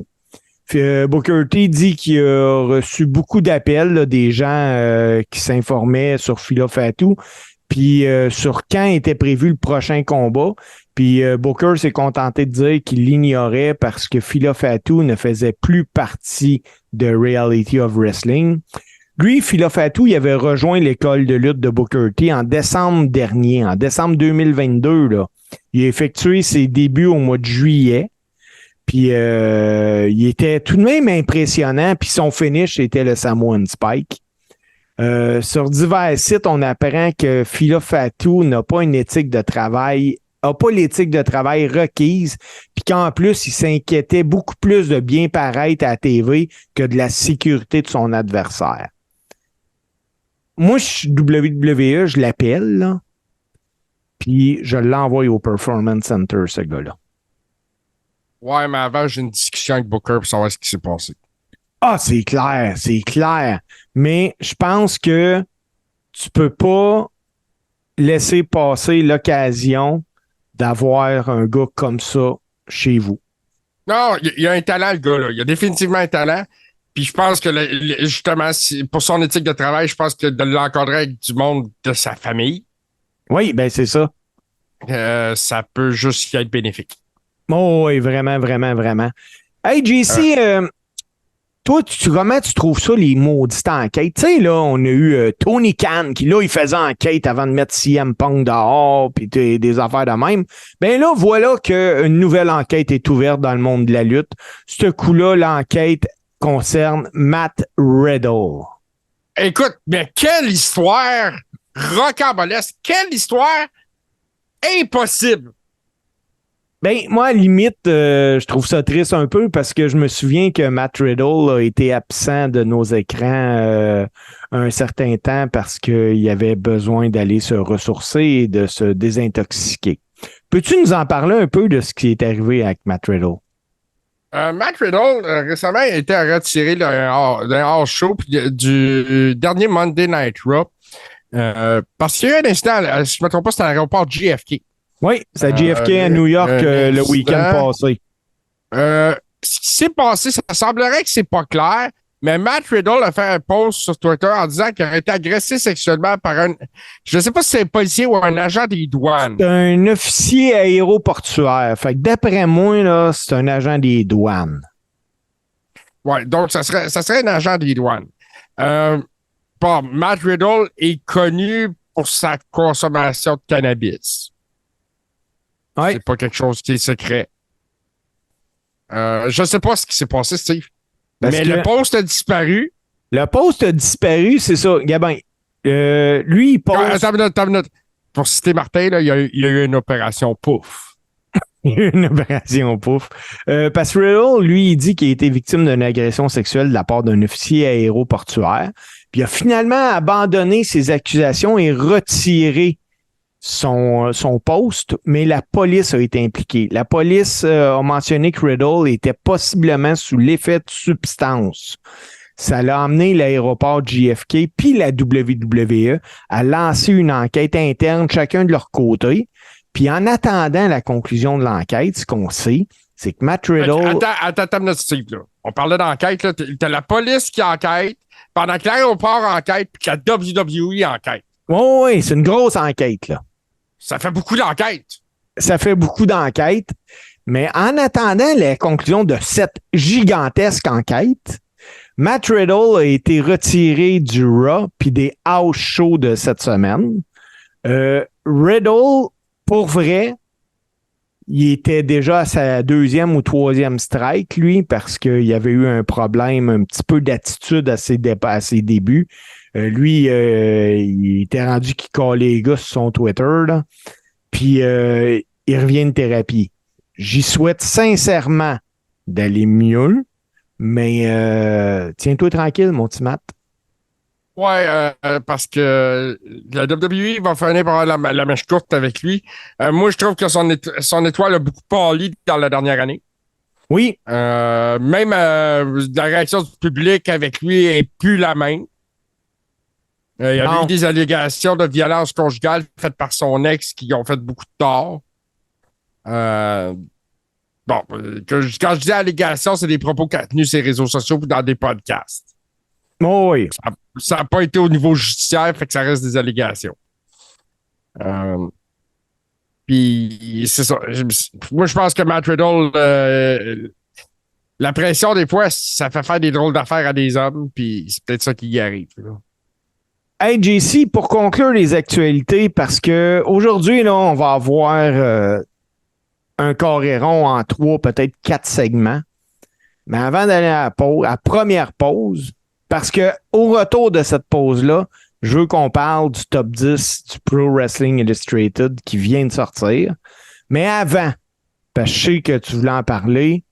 Booker T dit qu'il a reçu beaucoup d'appels là, des gens qui s'informaient sur Phila Fatu, puis sur quand était prévu le prochain combat. Puis Booker s'est contenté de dire qu'il l'ignorait parce que Phila Fatou ne faisait plus partie de Reality of Wrestling. Lui, Phila Fatou, il avait rejoint l'école de lutte de Booker T en décembre dernier, en décembre 2022. Là. Il a effectué ses débuts au mois de juillet. Puis il était tout de même impressionnant. Puis son finish était le Samoan Spike. Sur divers sites, on apprend que Phila Fatou n'a pas une éthique de travail, n'a pas l'éthique de travail requise, puis qu'en plus, il s'inquiétait beaucoup plus de bien paraître à la TV que de la sécurité de son adversaire. Moi, je suis WWE, je l'appelle, là, puis je l'envoie au Performance Center, ce gars-là. Ouais, mais avant, j'ai une discussion avec Booker pour savoir ce qui s'est passé. Ah, c'est clair. Mais je pense que tu peux pas laisser passer l'occasion d'avoir un gars comme ça chez vous. Non, il y a un talent, le gars, là. Il y a définitivement un talent. Puis je pense que, justement, pour son éthique de travail, je pense que de l'encadrer avec du monde de sa famille. Oui, ben c'est ça. Ça peut juste y être bénéfique. Oh, oui, vraiment. Hey, JC, toi, comment tu trouves ça, les maudites enquêtes? Tu sais, là, on a eu Tony Khan qui, là, il faisait enquête avant de mettre CM Punk dehors puis des affaires de même. Ben là, voilà qu'une nouvelle enquête est ouverte dans le monde de la lutte. Ce coup-là, l'enquête concerne Matt Riddle. Écoute, mais quelle histoire rocambolesque! Quelle histoire impossible! Ben, moi, à la limite, je trouve ça triste un peu parce que je me souviens que Matt Riddle a été absent de nos écrans un certain temps parce qu'il avait besoin d'aller se ressourcer et de se désintoxiquer. Peux-tu nous en parler un peu de ce qui est arrivé avec Matt Riddle? Matt Riddle, récemment, a été retiré d'un hors-show du dernier Monday Night Raw parce qu'il y a eu un incident, si je ne me trompe pas, c'était à l'aéroport JFK. Oui, c'est à JFK à New York le week-end passé. Ce qui s'est passé, ça semblerait que c'est pas clair, mais Matt Riddle a fait un post sur Twitter en disant qu'il aurait été agressé sexuellement par je ne sais pas si c'est un policier ou un agent des douanes. C'est un officier aéroportuaire. Fait que d'après moi, là, c'est un agent des douanes. Ouais, donc ça serait un agent des douanes. Bon, Matt Riddle est connu pour sa consommation de cannabis. Ouais. C'est pas quelque chose qui est secret. Je sais pas ce qui s'est passé, Steve. Mais le post a disparu. Le post a disparu, c'est ça. Gabin, lui, il poste... Attends une minute. Pour citer Martin, là, il y a eu une opération pouf. Une opération pouf. Parce que Riddle, lui, il dit qu'il a été victime d'une agression sexuelle de la part d'un officier aéroportuaire. Puis il a finalement abandonné ses accusations et retiré son poste, mais la police a été impliquée. La police a mentionné que Riddle était possiblement sous l'effet de substance. Ça l'a amené l'aéroport JFK puis la WWE à lancer une enquête interne, chacun de leur côté. Puis en attendant la conclusion de l'enquête, ce qu'on sait, c'est que Matt Riddle... Attends, notre Steve, là. On parlait d'enquête, là. T'as la police qui enquête, pendant que l'aéroport enquête, puis que la WWE enquête. Oui, c'est une grosse enquête, là. Ça fait beaucoup d'enquêtes. Ça fait beaucoup d'enquêtes. Mais en attendant la conclusion de cette gigantesque enquête, Matt Riddle a été retiré du Raw puis des house shows de cette semaine. Riddle, pour vrai, il était déjà à sa deuxième ou troisième strike, lui, parce qu'il y avait eu un problème, un petit peu d'attitude à ses débuts. Lui, il était rendu qu'il collait les gars sur son Twitter, là. Puis, il revient de thérapie. J'y souhaite sincèrement d'aller mieux, mais tiens-toi tranquille, mon petit Matt. Ouais, parce que la WWE va finir par avoir la mèche courte avec lui. Moi, je trouve que son étoile a beaucoup pâli dans la dernière année. Oui. Même la réaction du public avec lui est plus la même. Il y avait eu des allégations de violence conjugale faites par son ex qui ont fait beaucoup de tort. Bon, quand je dis allégations, c'est des propos qu'il a tenus sur les réseaux sociaux ou dans des podcasts. Oh oui. Ça n'a pas été au niveau judiciaire, fait que ça reste des allégations. Puis c'est ça. Moi, je pense que Matt Riddle, la pression, des fois, ça fait faire des drôles d'affaires à des hommes, puis c'est peut-être ça qui y arrive. Là. Hey, JC, pour conclure les actualités, parce que aujourd'hui, là, on va avoir un carré rond en 3, peut-être 4 segments. Mais avant d'aller à la pause, à la première pause, parce que au retour de cette pause-là, je veux qu'on parle du top 10 du Pro Wrestling Illustrated qui vient de sortir. Mais avant, parce que je sais que tu voulais en parler,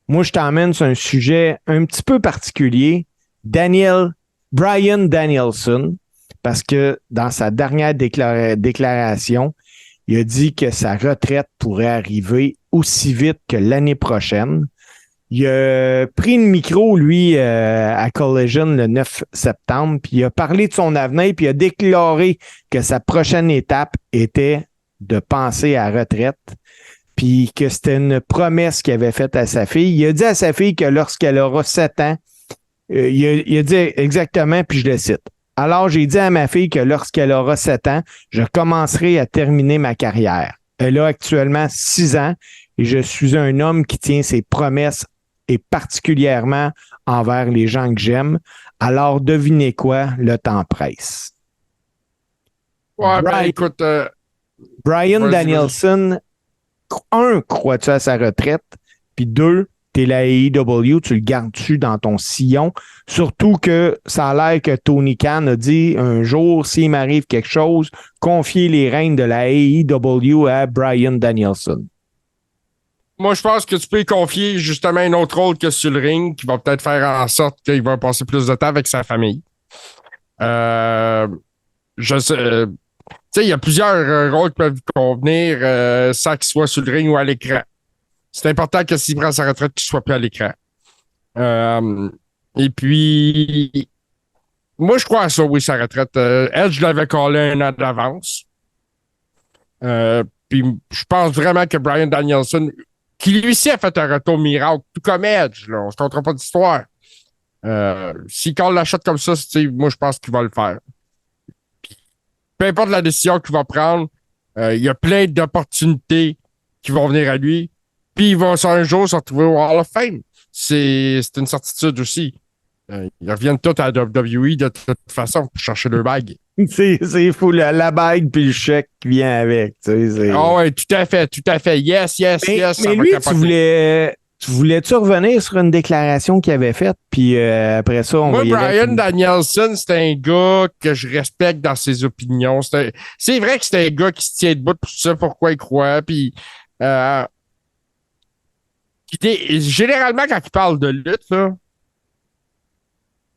moi, je t'emmène sur un sujet un petit peu particulier. Bryan Danielson, parce que dans sa dernière déclaration, il a dit que sa retraite pourrait arriver aussi vite que l'année prochaine. Il a pris le micro, lui, à Collision le 9 septembre, puis il a parlé de son avenir, puis il a déclaré que sa prochaine étape était de penser à la retraite, puis que c'était une promesse qu'il avait faite à sa fille. Il a dit à sa fille que lorsqu'elle aura 7 ans, il a dit exactement, puis je le cite. Alors, j'ai dit à ma fille que lorsqu'elle aura 7 ans, je commencerai à terminer ma carrière. Elle a actuellement 6 ans et je suis un homme qui tient ses promesses et particulièrement envers les gens que j'aime. Alors, devinez quoi, le temps presse. Ouais, ben écoute. Bryan Danielson, crois-tu à sa retraite? Puis 2, t'es la AEW, tu le gardes-tu dans ton sillon? Surtout que ça a l'air que Tony Khan a dit un jour, s'il m'arrive quelque chose, confier les rênes de la AEW à Bryan Danielson. Moi, je pense que tu peux y confier justement un autre rôle que sur le ring qui va peut-être faire en sorte qu'il va passer plus de temps avec sa famille. Je sais. Tu sais, il y a plusieurs rôles qui peuvent convenir sans qu'il soit sur le ring ou à l'écran. C'est important que s'il prend sa retraite, qu'il soit plus à l'écran. Et puis, moi, je crois à ça, oui, sa retraite. Edge l'avait collé un an d'avance. Puis, je pense vraiment que Bryan Danielson, qui lui aussi a fait un retour miracle, tout comme Edge, là, on se contera pas d'histoire. S'il colle la shot comme ça, moi, je pense qu'il va le faire. Puis, peu importe la décision qu'il va prendre, il y a plein d'opportunités qui vont venir à lui. Puis il va un jour se retrouver au Hall of Fame. C'est une certitude aussi. Ils reviennent tous à la WWE de toute façon pour chercher leur bague. C'est fou, la bague puis le chèque qui vient avec. Ah ouais, tout à fait, tout à fait. Yes. Mais lui, tu voulais-tu revenir sur une déclaration qu'il avait faite, puis après ça, on va y aller. Bryan Danielson, c'est un gars que je respecte dans ses opinions. C'est vrai que c'est un gars qui se tient debout pour ça, pourquoi il croit, puis généralement, quand il parle de lutte, là,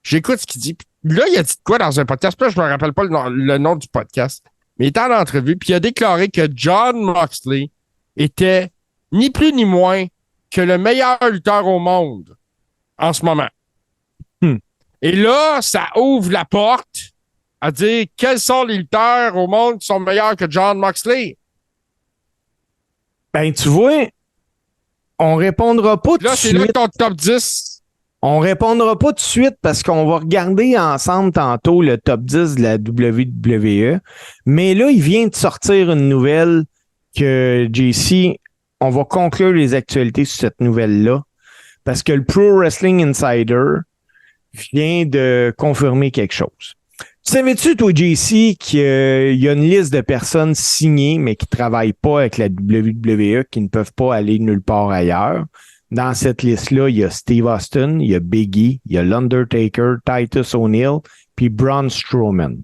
j'écoute ce qu'il dit. Puis là, il a dit quoi dans un podcast? Là, je me rappelle pas le nom du podcast. Mais il était en entrevue, puis il a déclaré que Jon Moxley était ni plus ni moins que le meilleur lutteur au monde en ce moment. Et là, ça ouvre la porte à dire quels sont les lutteurs au monde qui sont meilleurs que Jon Moxley. Ben, tu vois, on répondra pas tout de suite. Là, c'est là ton top 10. On répondra pas tout de suite parce qu'on va regarder ensemble tantôt le top 10 de la WWE. Mais là, il vient de sortir une nouvelle que, JC, on va conclure les actualités sur cette nouvelle-là parce que le Pro Wrestling Insider vient de confirmer quelque chose. Tu savais-tu, toi, JC, qu'il y a une liste de personnes signées, mais qui ne travaillent pas avec la WWE, qui ne peuvent pas aller nulle part ailleurs? Dans cette liste-là, il y a Steve Austin, il y a Big E, il y a l'Undertaker, Titus O'Neil, puis Braun Strowman.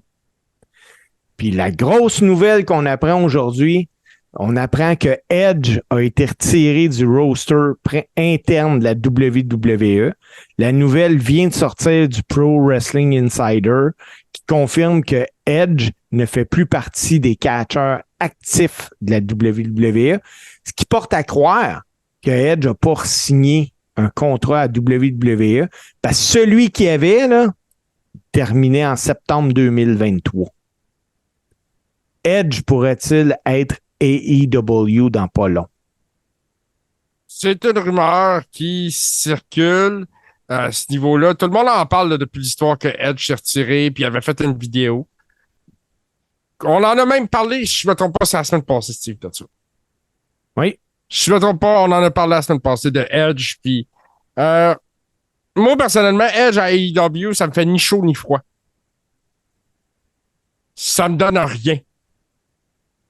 Puis la grosse nouvelle qu'on apprend aujourd'hui, on apprend que Edge a été retiré du roster interne de la WWE. La nouvelle vient de sortir du Pro Wrestling Insider qui confirme que Edge ne fait plus partie des catcheurs actifs de la WWE, ce qui porte à croire que Edge n'a pas signé un contrat à WWE parce que celui qui avait là, terminé en septembre 2023. Edge pourrait-il être AEW dans pas long? C'est une rumeur qui circule à ce niveau-là. Tout le monde en parle là, depuis l'histoire que Edge s'est retiré puis avait fait une vidéo. On en a même parlé, si je ne me trompe pas, c'est la semaine passée, Steve, là-dessus. Oui. Si je ne me trompe pas, on en a parlé la semaine passée de Edge. Puis, moi, personnellement, Edge à AEW, ça me fait ni chaud ni froid. Ça me donne rien.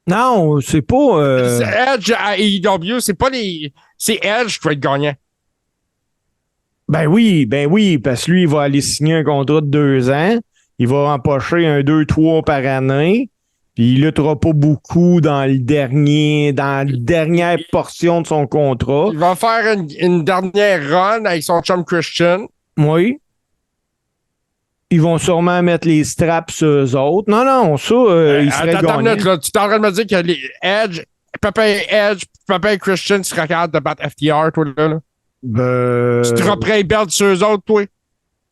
Non, c'est pas. Edge à AEW, c'est pas les. C'est Edge qui va être gagnant. Ben oui, parce que lui, il va aller signer un contrat de 2 ans. Il va empocher un 2-3 par année. Puis il luttera pas beaucoup dans la dernière portion de son contrat. Il va faire une dernière run avec son chum Christian. Oui. Ils vont sûrement mettre les straps sur eux autres. Non, ça, il serait Attends gagnant. une minute, là. Tu es en train de me dire que les Papa et Christian seraient capables de battre FTR, toi, là? Tu te reprends belt sur eux autres, toi?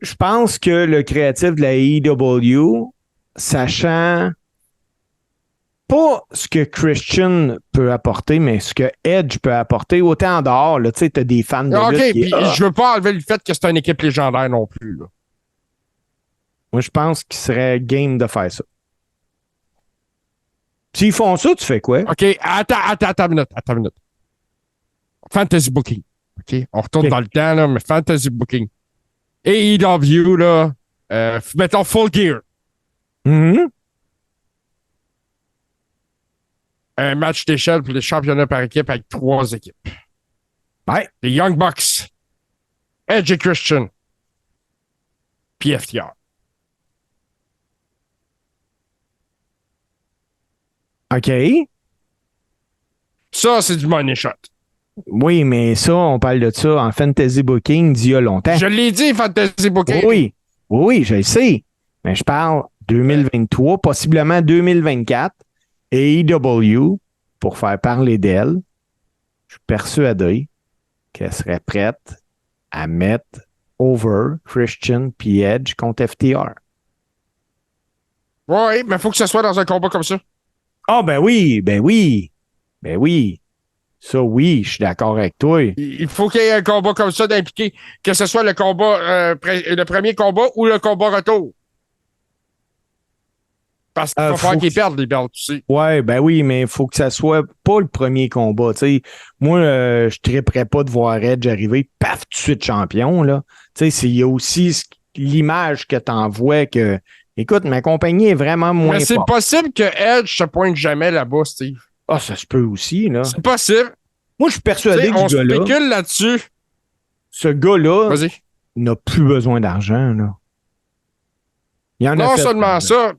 Je pense que le créatif de la AEW, sachant pas ce que Christian peut apporter, mais ce que Edge peut apporter, autant en dehors, tu sais, t'as des fans de lutte puis je veux pas enlever le fait que c'est une équipe légendaire non plus, là. Moi, je pense qu'il serait game de faire ça. S'ils font ça, tu fais quoi? OK, attends une minute. Fantasy Booking. OK, on retourne dans le temps, là, mais Fantasy Booking. AEW, là, mettons Full Gear. Mm-hmm. Un match d'échelle pour les championnats par équipe avec 3 équipes. Ouais. Les Young Bucks, Edge et Christian, puis FTR. OK. Ça, c'est du money shot. Oui, mais ça, on parle de ça en fantasy booking d'il y a longtemps. Je l'ai dit, Fantasy Booking. Oui, je le sais. Mais je parle 2023, possiblement 2024. AEW, pour faire parler d'elle, je suis persuadé qu'elle serait prête à mettre over Christian puis Edge contre FTR. Oui, mais il faut que ce soit dans un combat comme ça. Ah, ben oui. Ça, oui, je suis d'accord avec toi. Il faut qu'il y ait un combat comme ça d'impliquer, que ce soit le combat, le premier combat ou le combat retour. Parce qu'il va falloir qu'ils perdent les belts aussi. Ouais, ben oui, mais il faut que ça soit pas le premier combat. T'sais. Moi, je ne triperais pas de voir Edge arriver, paf, tout de suite champion. Il y a aussi l'image que tu envoies que, écoute, ma compagnie est vraiment moins mais c'est forte. possible que Edge se pointe jamais là-bas, Steve. Ah, ça se peut aussi, là. C'est possible. Moi, je suis persuadé que on ce gars-là, spécule là-dessus. ce gars-là Vas-y. n'a plus besoin d'argent, là. Il en a Non fait seulement de ça,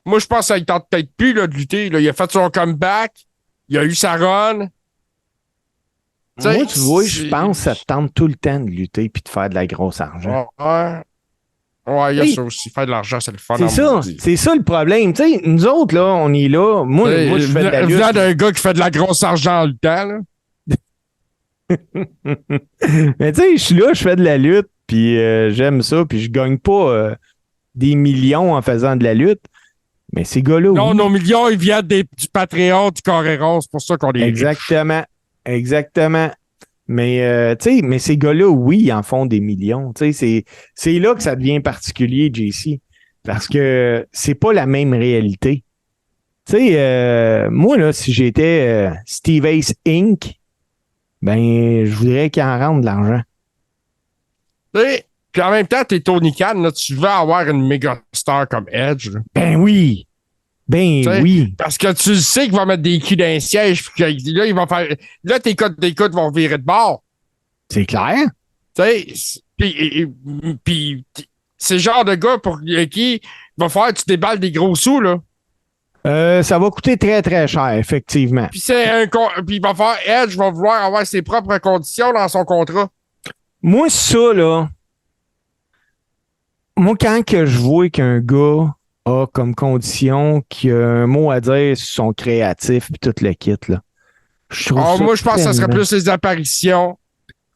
moi, je pense que ça ne tente peut-être plus là, de lutter. Là. Il a fait son comeback. Il a eu sa run. Moi, tu vois, je pense que ça te tente tout le temps de lutter puis de faire de la grosse argent. Ouais, il y a ça aussi. Faire de l'argent, c'est le fun. C'est ça le problème. T'sais, nous autres, là, on est là. Moi, je fais de la lutte. Venant d'un gars qui fait de la grosse argent en luttant, là. Mais tu sais, je suis là, je fais de la lutte, puis j'aime ça, puis je gagne pas des millions en faisant de la lutte. Mais ces gars-là, non, oui. nos millions, ils viennent du Patreon, du Coréron, c'est pour ça qu'on est Exactement. Mais, mais ces gars-là, oui, ils en font des millions. C'est là que ça devient particulier, JC, parce que c'est pas la même réalité. Moi, là, si j'étais Steve Ace Inc., ben, je voudrais qu'il en rentre de l'argent. Puis en même temps, t'es Tony Khan, là, tu veux avoir une méga star comme Edge. Là. Ben oui. Oui. Parce que tu sais qu'il va mettre des culs dans un siège, puis là, il va faire. Là, tes codes vont virer de bord. C'est clair. Puis c'est le genre de gars pour qui va faire tu déballes des gros sous, là. Ça va coûter très, très cher, effectivement. Puis il va faire Edge va vouloir avoir ses propres conditions dans son contrat. Moi, ça, là. Moi, quand que je vois qu'un gars a comme condition qu'il a un mot à dire sur son créatif et tout le kit, là. Je trouve ça moi, je pense que ça serait plus les apparitions.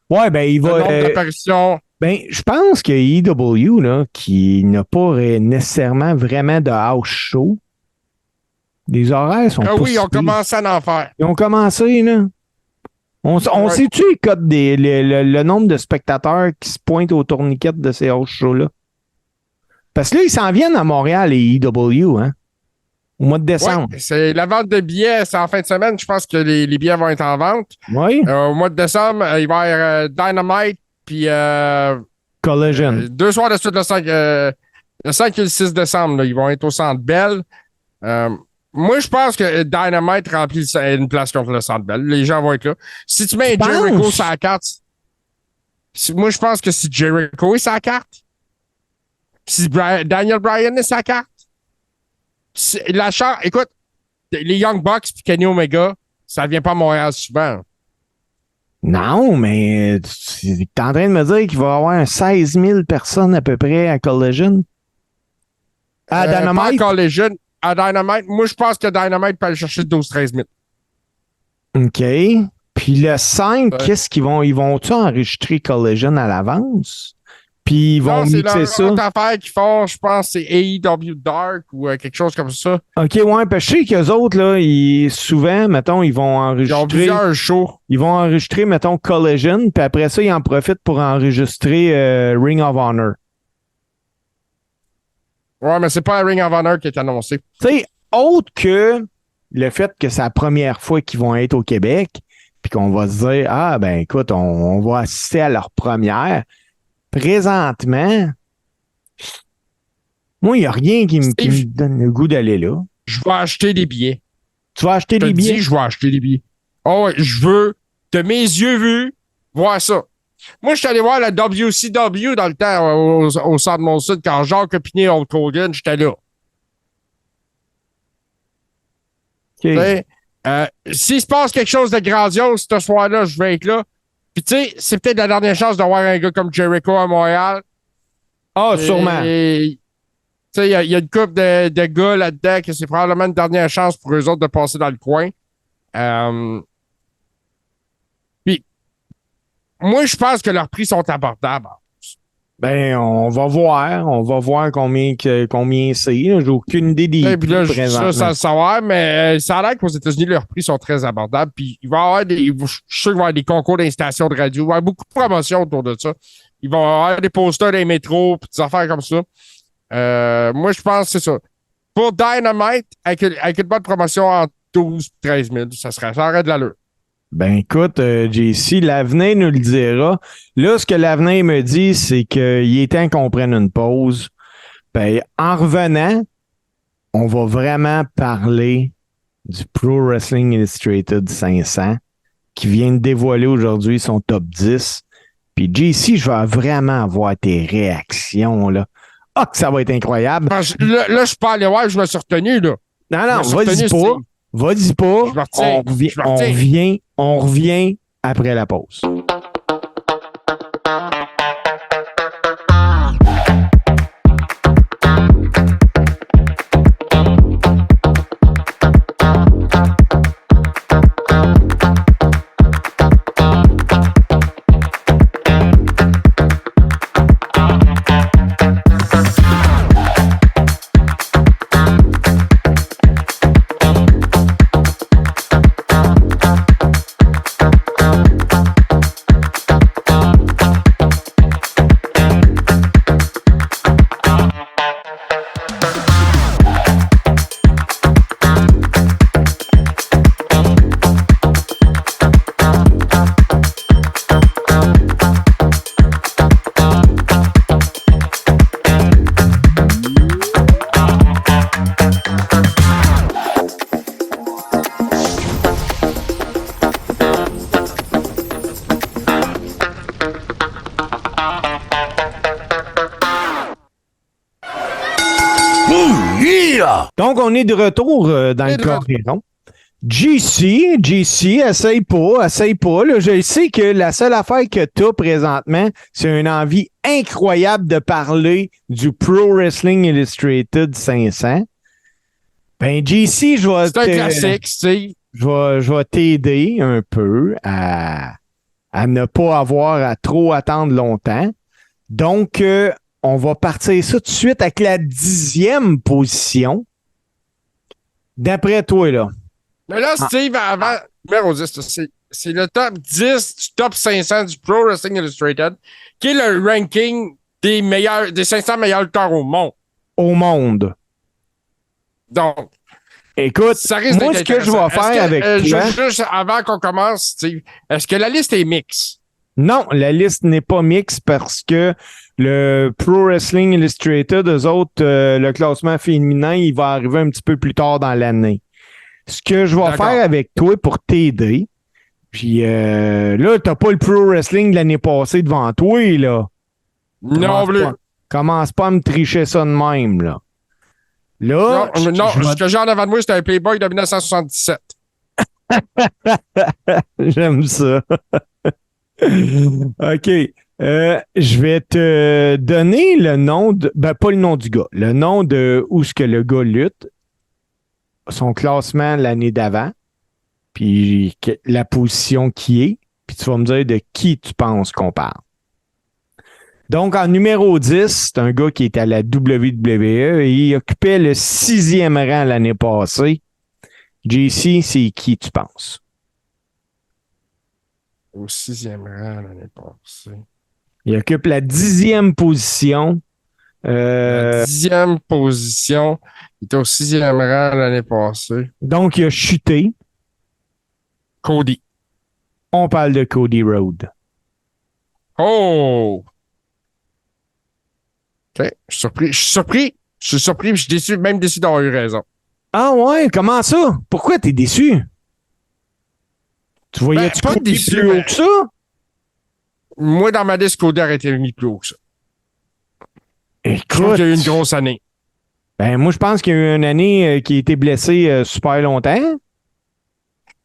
Ouais, ben, il va. Le nombre d'apparitions. Ben, je pense que EW, là, qui n'a pas nécessairement vraiment de house show, les horaires sont pas oui, ils ont commencé à en faire. Ils ont commencé, là. On sait-tu le nombre de spectateurs qui se pointent au tourniquet de ces house shows-là? Parce que là, ils s'en viennent à Montréal, les EW, hein? au mois de décembre. Ouais, c'est la vente de billets, c'est en fin de semaine. Je pense que les billets vont être en vente. Oui. Au mois de décembre, il va y avoir Dynamite, puis Collision. 2 soirs de suite, le 5 et le 6 décembre, là, ils vont être au Centre Bell. Moi, je pense que Dynamite remplit une place contre le Centre Bell. Les gens vont être là. Si tu mets Jericho sur la carte, moi, je pense que si Jericho est sur la carte, si Daniel Bryan est sur la carte, écoute, les Young Bucks et Kenny Omega, ça vient pas à Montréal souvent. Non, mais tu es en train de me dire qu'il va y avoir 16 000 personnes à peu près à Collision? À Dynamite? Pas à Collision, à Dynamite. Moi, je pense que Dynamite peut aller chercher 12-13 000. OK. Puis le 5, qu'est-ce qu'ils vont... Ils vont-tu enregistrer Collision à l'avance? Puis ils vont mixer ça? C'est l'autre affaire qu'ils font, je pense, c'est AEW Dark ou quelque chose comme ça. OK, ouais, parce que je sais qu'eux autres, là, souvent, mettons, ils vont enregistrer... Ils ont plusieurs shows. Ils vont enregistrer, mettons, Collision, puis après ça, ils en profitent pour enregistrer Ring of Honor. Ouais, mais c'est pas Ring of Honor qui est annoncé. Tu sais, autre que le fait que c'est la première fois qu'ils vont être au Québec, puis qu'on va se dire, ah, ben écoute, on va assister à leur première. Présentement, moi, il n'y a rien qui me donne le goût d'aller là. Je vais acheter des billets. Tu vas acheter des billets? Je vais acheter des billets. Oh, ouais, je veux, de mes yeux vus, voir ça. Moi, je suis allé voir la WCW dans le temps au Centre Mont-Sud quand Jacques Opinier et Hulk Hogan, j'étais là. Okay. S'il se passe quelque chose de grandiose ce soir-là, je vais être là. Puis tu sais, c'est peut-être la dernière chance de voir un gars comme Jericho à Montréal. Ah, sûrement. Tu sais, il y a une couple de gars là-dedans que c'est probablement une dernière chance pour eux autres de passer dans le coin. Puis, moi, je pense que leurs prix sont abordables. Ben, on va voir combien c'est. J'ai aucune idée des prix présentement. Ça le savoir, mais ça a l'air qu'aux États-Unis, leurs prix sont très abordables. Puis, il va y avoir je suis sûr qu'il va y avoir des concours d'installation de radio. Il va y avoir beaucoup de promotions autour de ça. Il va y avoir des posters des métros, puis des affaires comme ça. Moi, je pense que c'est ça. Pour Dynamite, avec une bonne promotion en 12-13 000, ça aurait de l'allure. Ben écoute, JC, l'avenir nous le dira. Là, ce que l'avenir me dit, c'est qu'il est temps qu'on prenne une pause. Ben, en revenant, on va vraiment parler du Pro Wrestling Illustrated 500 qui vient de dévoiler aujourd'hui son top 10. Puis JC, je vais vraiment avoir tes réactions, là. Ah, que ça va être incroyable. Là, je suis pas allé voir, je me suis retenu, là. Non, vas-y pas. Vas-y pas. On revient après la pause. Donc, on est de retour dans le Coréon. JC, essaye pas. Là. Je sais que la seule affaire que tu as présentement, c'est une envie incroyable de parler du Pro Wrestling Illustrated 500. Ben, JC, je vais c'est un classique, tu sais. Je vais t'aider un peu à ne pas avoir à trop attendre longtemps. Donc, on va partir ça tout de suite avec la 10e position. D'après toi, là. Mais là, Steve, avant, numéro 10, c'est le top 10 du top 500 du Pro Wrestling Illustrated, qui est le ranking des 500 meilleurs lutteurs au monde. Au monde. Donc, Écoute, Ça risque moi, d'être ce que je vais intéressant. faire avec toi... Juste avant qu'on commence, Steve, est-ce que la liste est mixte? Non, la liste n'est pas mixte parce que le Pro Wrestling Illustrated, eux autres, le classement féminin, il va arriver un petit peu plus tard dans l'année. Ce que je vais D'accord. faire avec toi pour t'aider, puis là, t'as pas le Pro Wrestling de l'année passée devant toi, là. Non plus. Commence pas à me tricher ça de même, là. Là, Non, je vais- ce que j'ai en avant de moi, c'est un Playboy de 1977. j'aime ça. OK. Je vais te donner le nom de. Ben, pas le nom du gars. Le nom de où ce que le gars lutte. Son classement l'année d'avant. Puis la position qui est. Puis tu vas me dire de qui tu penses qu'on parle. Donc, en numéro 10, c'est un gars qui est à la WWE et il occupait le 6e rang l'année passée. JC, c'est qui tu penses? Au 6e rang l'année passée. Il occupe la 10e position. La 10e position. Il était au 6e rang l'année passée. Donc, il a chuté. Cody. On parle de Cody Rhodes. Oh! OK. Je suis surpris. Je suis déçu, même déçu d'avoir eu raison. Ah ouais, comment ça? Pourquoi t'es déçu? Tu voyais-tu pas Cody déçu, plus haut mais- que ça? Moi, dans ma liste, Cody aurait été mis plus haut que ça. Je trouve Écoute, qu'il y a eu une grosse année. ben moi je pense qu'il y a eu une année qui a été blessé super longtemps.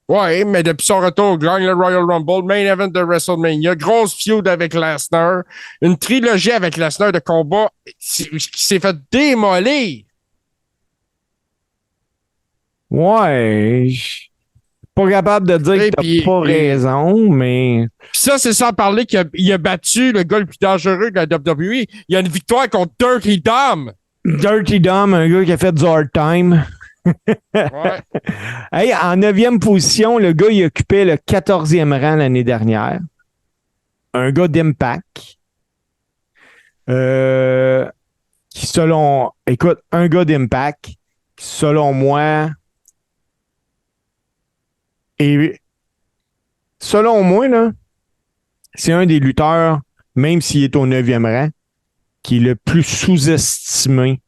Ouais, mais depuis son retour, gagne le Royal Rumble, main event de WrestleMania, grosse feud avec Lesnar, une trilogie avec Lesnar de combat qui s'est fait démolir. Ouais, je suis pas capable de dire Et que t'as puis- pas raison, mais Puis ça, c'est sans parler qu'il a battu le gars le plus dangereux de la WWE. Il y a une victoire contre Dirty Dom. Dirty Dom, un gars qui a fait du hard time. Ouais. Hey, en 9e position, le gars, il occupait le 14e rang l'année dernière. Un gars d'Impact. Qui, écoute, un gars d'Impact, qui, selon moi, là, c'est un des lutteurs, même s'il est au 9e rang, qui est le plus sous-estimé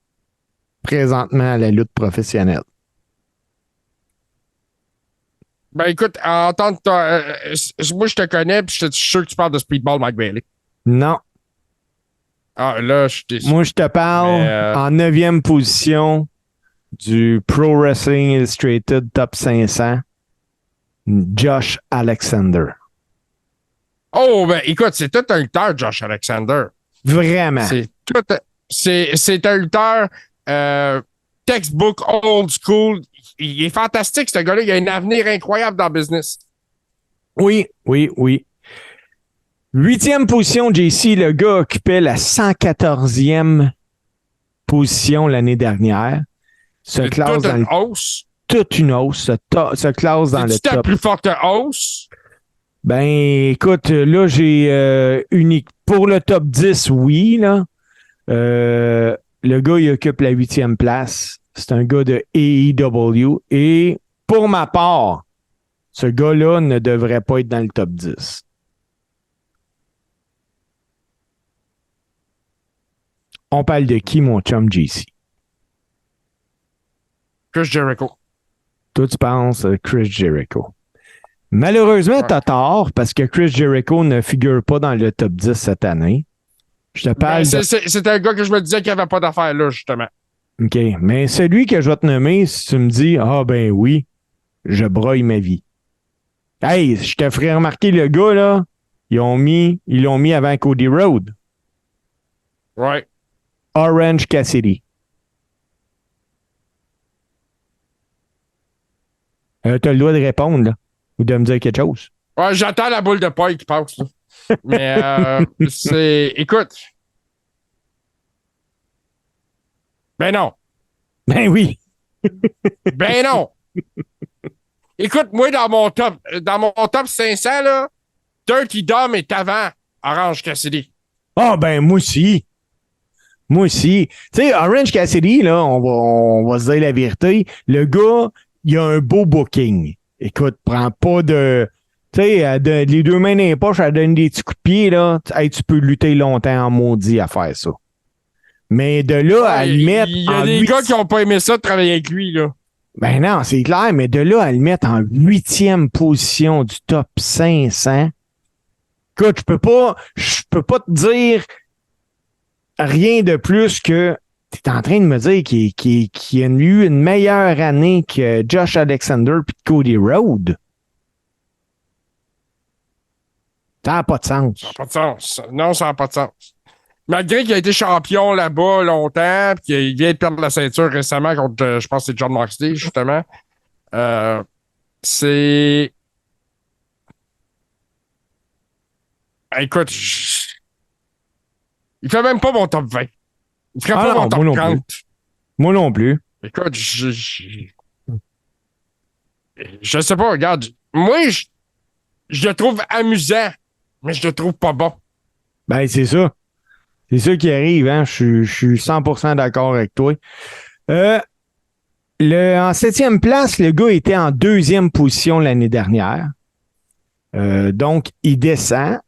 présentement à la lutte professionnelle. Ben écoute, moi je te connais, puis je suis sûr que tu parles de Speedball Mike Bailey. Non. Ah, là, je suis déçu. Moi, je te parle Mais, en 9e position du Pro Wrestling Illustrated Top 500, Josh Alexander. Oh, ben écoute, c'est tout un lutteur, Josh Alexander. Vraiment. C'est un lutteur textbook old school. Il est fantastique, ce gars-là. Il a un avenir incroyable dans le business. Oui. 8e position, JC, le gars occupait la 114e position l'année dernière. Se C'est classe toute dans une hausse. toute une hausse. Se classe dans le C'est ta top. plus forte hausse. Ben, écoute, là, j'ai unique. Pour le top 10, oui, là. Le gars, il occupe la 8e place. C'est un gars de AEW. Et pour ma part, ce gars-là ne devrait pas être dans le top 10. On parle de qui, mon chum JC? Chris Jericho. Toi, tu penses Chris Jericho. Malheureusement, Ouais. t'as tort parce que Chris Jericho ne figure pas dans le top 10 cette année. Je te parle Ben, de... c'est un gars que je me disais qu'il n'y avait pas d'affaires là, justement. OK. Mais celui que je vais te nommer, si tu me dis, ah ben oui, je broille ma vie. Hey, je te ferai remarquer le gars, là, ils l'ont mis avant Cody Rhodes. Ouais. Orange Cassidy. T'as le droit de répondre, là, ou de me dire quelque chose. Ouais, j'attends la boule de paille qui passe, là. Mais écoute. Ben non. Ben oui. Ben non. Écoute, moi, dans mon top 500, là, Dirty Dom est avant Orange Cassidy. Ah ben moi aussi. Moi aussi. Tu sais, Orange Cassidy, là, on va se dire la vérité. Le gars, il a un beau booking. Écoute, prends pas de. Tu sais, les deux mains dans les poches, elle donne des petits coups de pied, là. Hey, tu peux lutter longtemps en maudit à faire ça. Mais de là à le mettre Il y a en des huit... gars qui n'ont pas aimé ça de travailler avec lui, là. Ben non, c'est clair, mais de là à le mettre en 8e position du top 500, écoute, je peux pas te dire rien de plus que tu es en train de me dire qu'il a eu une meilleure année que Josh Alexander puis Cody Rhodes. Ça n'a pas de sens. Ça n'a pas de sens. Non, ça n'a pas de sens. Malgré qu'il a été champion là-bas longtemps, puis qu'il vient de perdre la ceinture récemment contre, je pense que c'est John Moxley, justement. C'est... Écoute, il fait même pas mon top 20. Il ferait pas mon top 30. Moi non plus. Écoute, je sais pas, regarde. Moi, je le trouve amusant, mais je le trouve pas bon. Ben, c'est ça. C'est ça qui arrive, hein. Je suis 100% d'accord avec toi. En 7e place, le gars était en 2e position l'année dernière. Donc, il descend.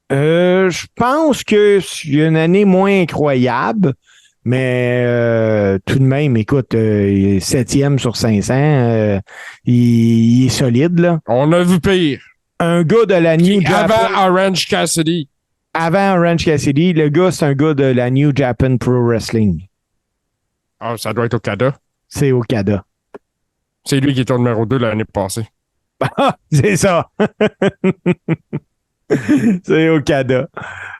Je pense qu'il y a une année moins incroyable, mais tout de même, écoute, 7e sur 500, il est solide, là. On a vu pire. Un gars de la New Japan... Avant Orange Cassidy. Avant Orange Cassidy, le gars, c'est un gars de la New Japan Pro Wrestling. Ah, ça doit être Okada. C'est Okada. C'est lui qui était au numéro 2 l'année passée. C'est ça. C'est Okada.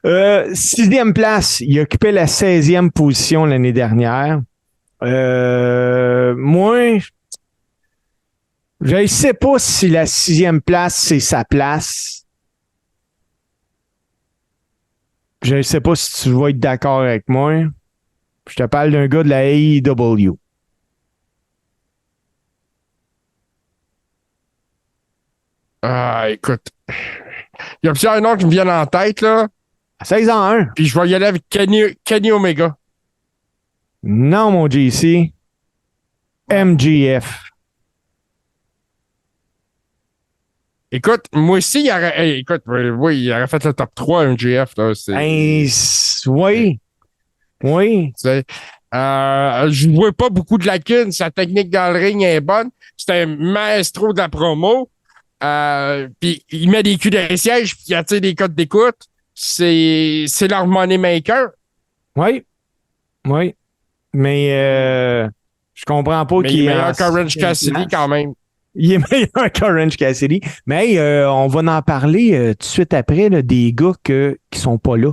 6e place, il occupait la 16e position l'année dernière. Moi, je ne sais pas si la 6e place, c'est sa place. Je ne sais pas si tu vas être d'accord avec moi. Je te parle d'un gars de la AEW. Ah, écoute. Il y a plusieurs noms qui me viennent en tête, là. À 16 ans 1. Puis je vais y aller avec Kenny Omega. Non, mon JC. MJF. Écoute, moi aussi, il aurait, oui, il aurait fait le top 3 MJF. Là, Oui. Oui. Je vois pas beaucoup de lacunes. Sa technique dans le ring est bonne. C'est un maestro de la promo. Puis il met des culs dans les sièges puis il attire des codes d'écoute. C'est leur money maker. Oui. Oui. Mais je comprends pas qu'il est meilleur qu'Orange Cassidy quand même. Il est meilleur qu'Orange Cassidy. Mais on va en parler tout de suite après là, des gars qui sont pas là.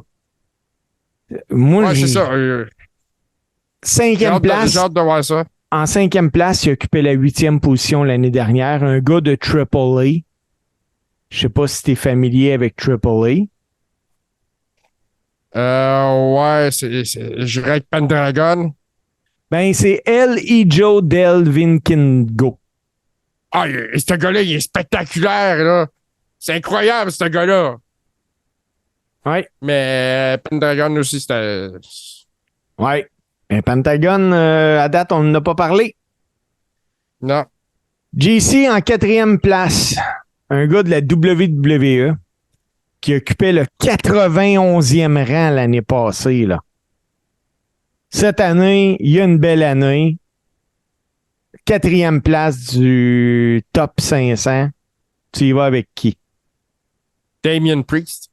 Moi, c'est ça. 5e place. J'ai hâte de voir ça. En 5e place, il occupait la 8e position l'année dernière. Un gars de AAA. Je sais pas si tu es familier avec AAA. Ouais, je dirais que Pendragon. Ben, c'est L.E.Joe Del Vinkingo. Ah, ce gars-là, il est spectaculaire, là. C'est incroyable, ce gars-là. Ouais. Mais Pendragon aussi, c'était... Ouais. Mais Pentagon, à date, on n'en a pas parlé. Non. JC en 4e place. Un gars de la WWE qui occupait le 91e rang l'année passée, là. Cette année, il y a une belle année. 4e place du top 500. Tu y vas avec qui? Damien Priest.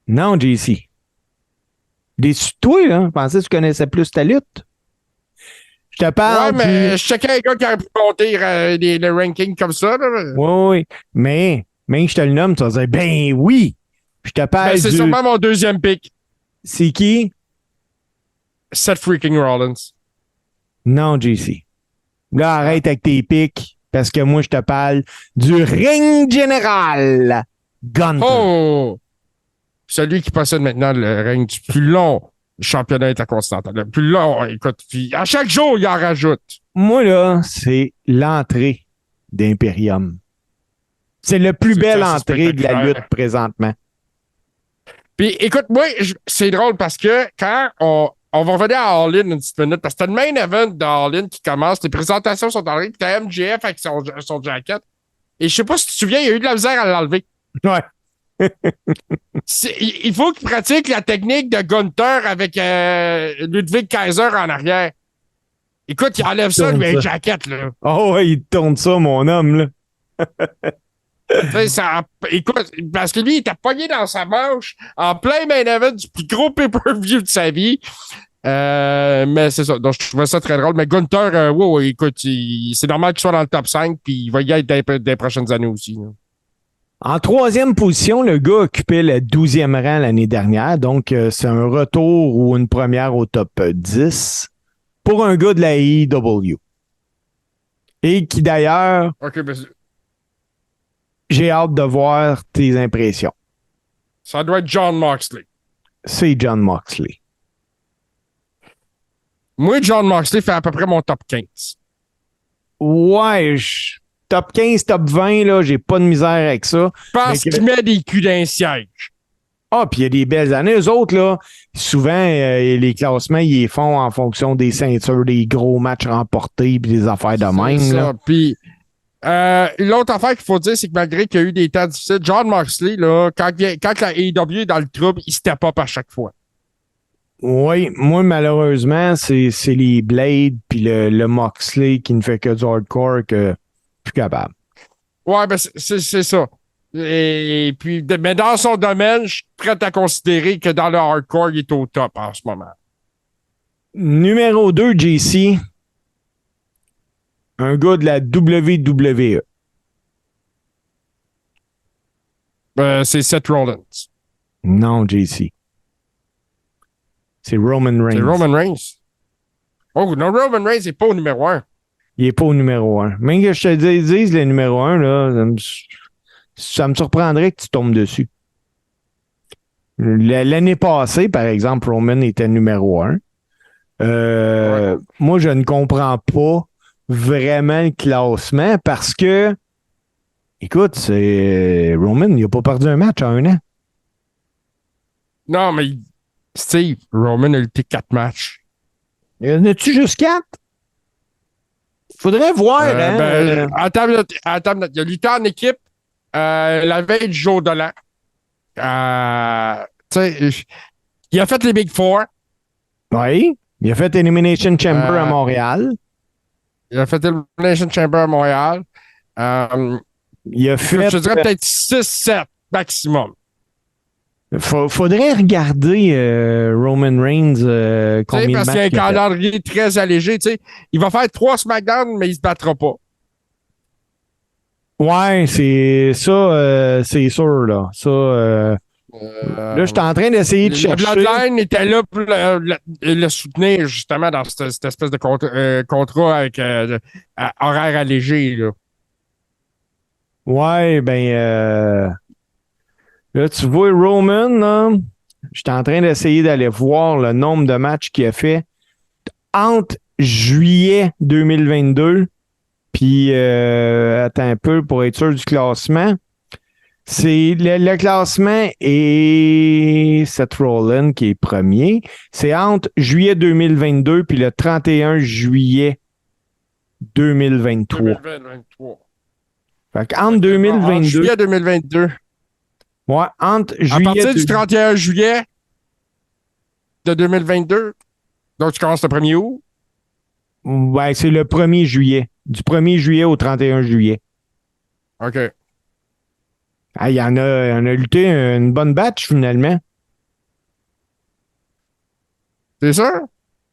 Non, JC. Déçu de toi, là. Je pensais que tu connaissais plus ta lutte. Je te parle. Ouais, mais je checkais un gars qui aurait pu monter les rankings comme ça, là. Oui. Mais je te le nomme, tu vas dire, ben oui. Je te parle. C'est sûrement mon 2e pick. C'est qui? Seth freaking Rollins. Non, JC. Là, arrête avec tes pics, parce que moi, je te parle du ring général. Gunther. Oh! Celui qui possède maintenant le règne du plus long championnat intercontinental. Le plus long, écoute, puis à chaque jour, il en rajoute. Moi, là, c'est l'entrée d'Imperium. C'est la plus belle entrée de la lutte présentement. Puis écoute, moi, c'est drôle parce que quand on va revenir à All In une petite minute, parce que t'as le main event de All In qui commence, les présentations sont en ligne, puis t'as MJF avec son jacket. Et je sais pas si tu te souviens, il y a eu de la misère à l'enlever. Ouais. Il faut qu'il pratique la technique de Gunther avec Ludwig Kaiser en arrière. Écoute, il enlève ça, lui, avec jacket, là. Oh, ouais, il tourne ça, mon homme, là. Écoute, parce que lui, il était pogné dans sa manche en plein main event du plus gros pay-per-view de sa vie. Mais c'est ça. Donc, je trouvais ça très drôle. Mais Gunther, écoute, c'est normal qu'il soit dans le top 5, puis il va y être des prochaines années aussi. Là. En troisième position, le gars occupait le 12e rang l'année dernière. Donc, c'est un retour ou une première au top 10 pour un gars de la AEW. Et qui, d'ailleurs, j'ai hâte de voir tes impressions. Ça doit être Jon Moxley. C'est Jon Moxley. Moi, Jon Moxley fait à peu près mon top 15. Ouais, top 15, top 20, là, j'ai pas de misère avec ça. Parce qu'il met des culs d'un siège. Ah, puis il y a des belles années. Eux autres, là, souvent, les classements, ils les font en fonction des ceintures, des gros matchs remportés, puis des affaires de même. Là. Puis, l'autre affaire qu'il faut dire, c'est que malgré qu'il y a eu des temps difficiles, Jon Moxley, là, quand la AEW est dans le trouble, il step up à chaque fois. Oui, moi, malheureusement, c'est les Blades puis le Moxley qui ne fait que du hardcore que plus capable. Ouais, ben c'est ça. Et puis, mais dans son domaine, je suis prêt à considérer que dans le hardcore, il est au top en ce moment. Numéro 2, JC. Un gars de la WWE. C'est Seth Rollins. Non, JC. C'est Roman Reigns. C'est Roman Reigns. Oh, non, Roman Reigns n'est pas au numéro 1. Il n'est pas au numéro 1. Même que je te dise le numéro 1, là, ça me surprendrait que tu tombes dessus. L'année passée, par exemple, Roman était numéro 1. Ouais. Moi, je ne comprends pas vraiment le classement parce que, écoute, Roman, il n'a pas perdu un match en un an. Non, mais Steve, Roman a lutté 4 matchs. Y en a-tu juste 4? Faudrait voir. Attends, il a lutté en équipe la veille du jour de l'an. Il a fait les Big Four. Oui. Il a fait Elimination Chamber à Montréal. Il a fait Elimination Chamber à Montréal. Il a fait. Je dirais peut-être 6-7 maximum. Faudrait regarder Roman Reigns combien de matchs. Parce qu'il y a un calendrier très allégé. Il va faire 3 SmackDown, mais il ne se battra pas. Ouais, c'est ça, c'est sûr, là. Ça, là, je suis en train d'essayer de chercher. Le Bloodline était là pour le soutenir, justement, dans cette espèce de contrat avec horaire allégé, là. Ouais, ben, là, tu vois, Roman, là, je suis en train d'essayer d'aller voir le nombre de matchs qu'il a fait entre juillet 2022 puis, attends un peu pour être sûr du classement. C'est le classement et Seth Rollins qui est premier. C'est entre juillet 2022 puis le 31 juillet 2023. 2023. Fait qu'entre 2022... juillet 2022. Ouais, entre juillet... À partir du 31 juillet de 2022, donc tu commences le 1er août? Ouais, c'est le 1er juillet. Du 1er juillet au 31 juillet. OK. Ah, il y en a lutté une bonne batch, finalement. C'est sûr?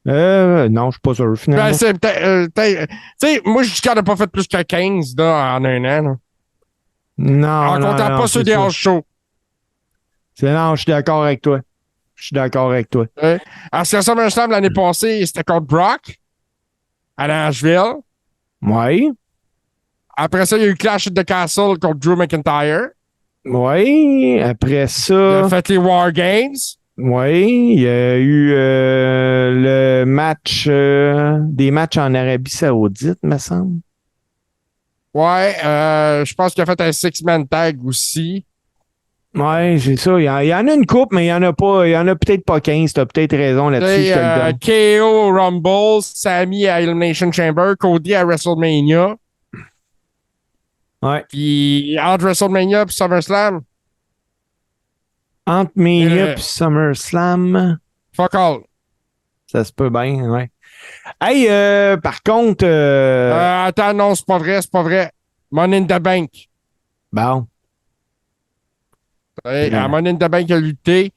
Non, je suis pas sûr, finalement. Ben, c'est peut-être... tu sais, moi, je dis qu'il n'a pas fait plus que 15 là, en un an. Là. Non, en comptant pas ceux des hors shows. Non, je suis d'accord avec toi. Je suis d'accord avec toi. Ouais. À SummerSlam l'année passée, c'était contre Brock à Nashville. Oui. Après ça, il y a eu Clash at the Castle contre Drew McIntyre. Oui. Après ça... Il a fait les War Games. Oui. Il y a eu le match... des matchs en Arabie Saoudite, me semble. Ouais. Je pense qu'il a fait un 6-man tag aussi. Ouais, c'est ça. Il y en a une coupe, mais il y en a pas. Il y en a peut-être pas 15. T'as peut-être raison là-dessus. Je te le donne. KO Rumble, Sammy à Elimination Chamber, Cody à WrestleMania. Ouais. Puis entre WrestleMania et SummerSlam, Entre Mania et SummerSlam, fuck all. ça se peut bien, ouais. Hey, par contre. Attends, non, c'est pas vrai, c'est pas vrai. Money in the Bank. Bon. À Money in the Bank, il a lutté.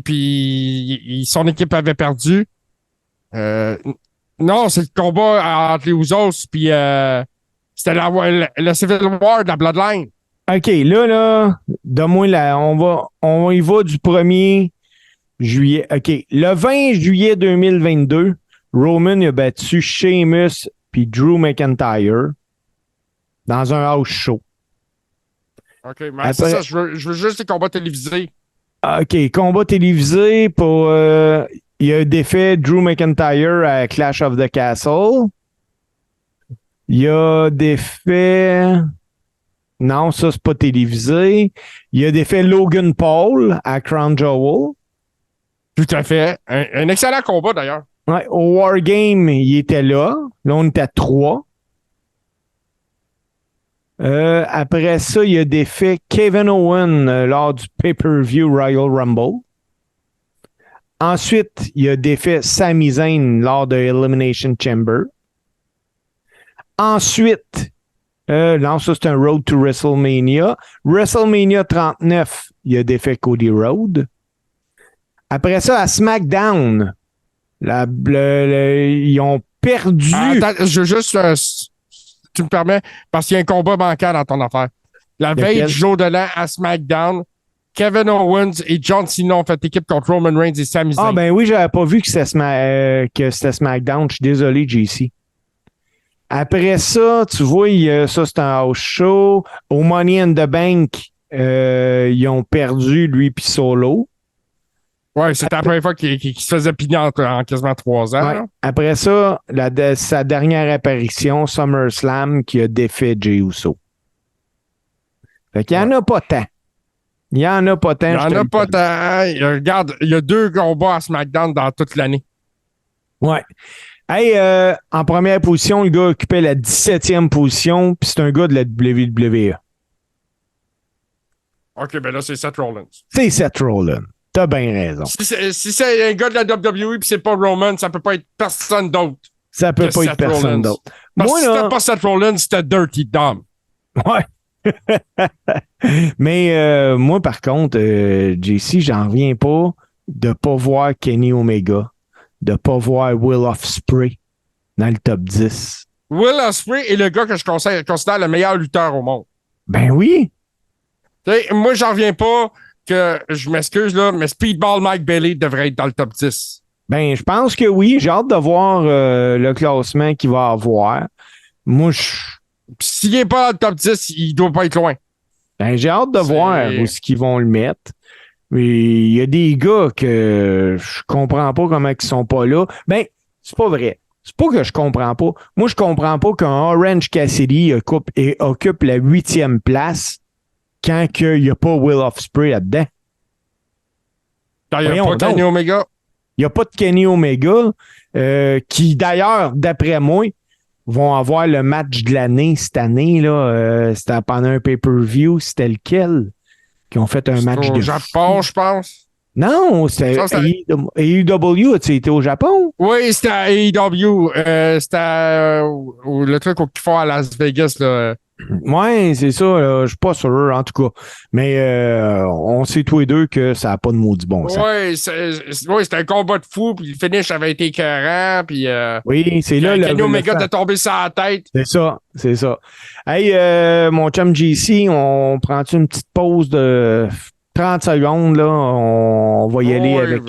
Puis son équipe avait perdu. Non, c'est le combat entre les Usos, puis c'était le Civil War de la Bloodline. OK, là, donne-moi on y va du 1er juillet. OK, le 20 juillet 2022, Roman a battu Sheamus puis Drew McIntyre dans un house show. OK, mais c'est ça, je veux juste les combats télévisés. OK, combat télévisé pour... il a défait Drew McIntyre à Clash of the Castle. Il a défait... Non, ça, c'est pas télévisé. Il a défait Logan Paul à Crown Jewel. Tout à fait. Un excellent combat, d'ailleurs. Ouais, au Wargame, il était là. Là, on était à 3. Après ça, il a défait Kevin Owen lors du pay-per-view Royal Rumble. Ensuite, il a défait Sami Zayn lors de Elimination Chamber. Ensuite, non, ça c'est un Road to WrestleMania. WrestleMania 39, il a défait Cody Rhodes. Après ça, à SmackDown, ils ont perdu. Attends, je veux juste, tu me permets, parce qu'il y a un combat bancaire dans ton affaire. La veille du jour de l'an à SmackDown, Kevin Owens et John Cena ont fait équipe contre Roman Reigns et Sami Zayn. Ah, ben oui, j'avais pas vu que c'était SmackDown. Je suis désolé, JC. Après ça, tu vois, ça, c'est un house show. Au Money in the Bank, ils ont perdu, lui puis Solo. Ouais, c'était la première fois qu'il se faisait pigner en quasiment 3 ans. Ouais. Après ça, sa dernière apparition, SummerSlam, qui a défait Jey Uso. Fait qu'il y en a pas tant. Il y en a pas tant. Regarde, il y a 2 combats à SmackDown dans toute l'année. Ouais. Hey, en première position, le gars occupait la 17e position, puis c'est un gars de la WWE. OK, ben là, c'est Seth Rollins. C'est Seth Rollins. T'as bien raison. Si c'est un gars de la WWE puis c'est pas Roman, ça peut pas être personne d'autre. Ça peut pas être personne d'autre. Parce que si c'était pas Seth Rollins, c'était Dirty Dom. Ouais. Mais moi, par contre, JC, j'en reviens pas de pas voir Kenny Omega, de pas voir Will Ospreay dans le top 10. Will Ospreay est le gars que je considère le meilleur lutteur au monde. Ben oui. T'sais, moi, j'en reviens pas que, je m'excuse là, mais Speedball Mike Bailey devrait être dans le top 10. Ben, je pense que oui. J'ai hâte de voir le classement qu'il va avoir. Moi, s'il n'est pas dans le top 10, il doit pas être loin. Ben, j'ai hâte de voir où est-ce qu'ils vont le mettre. Mais il y a des gars que je comprends pas comment ils sont pas là. Ben, c'est pas vrai. C'est pas que je comprends pas. Moi, je comprends pas qu'un Orange Cassidy occupe la 8e place quand il n'y a pas Will Ospreay là-dedans. Il n'y a pas Kenny Omega. Il n'y a pas de Kenny Omega qui, d'ailleurs, d'après moi, vont avoir le match de l'année cette année. Là, c'était pendant un pay-per-view. C'était lequel qui ont fait un match de... Au Japon, je pense. Non, c'était AEW. As-tu été au Japon? Oui, c'était à AEW. C'était le truc qu'ils font à Las Vegas. Là. Oui, c'est ça. Je suis pas sûr, en tout cas. Mais on sait tous les deux que ça n'a pas de maudit bon sens. Oui, c'était un combat de fou. Puis le finish avait été écœurant. Puis, oui, c'est là. Kenny Omega était tombé sur la tête. C'est ça. Hey, mon chum JC, on prend-tu une petite pause de 30 secondes? Là? On va y aller avec...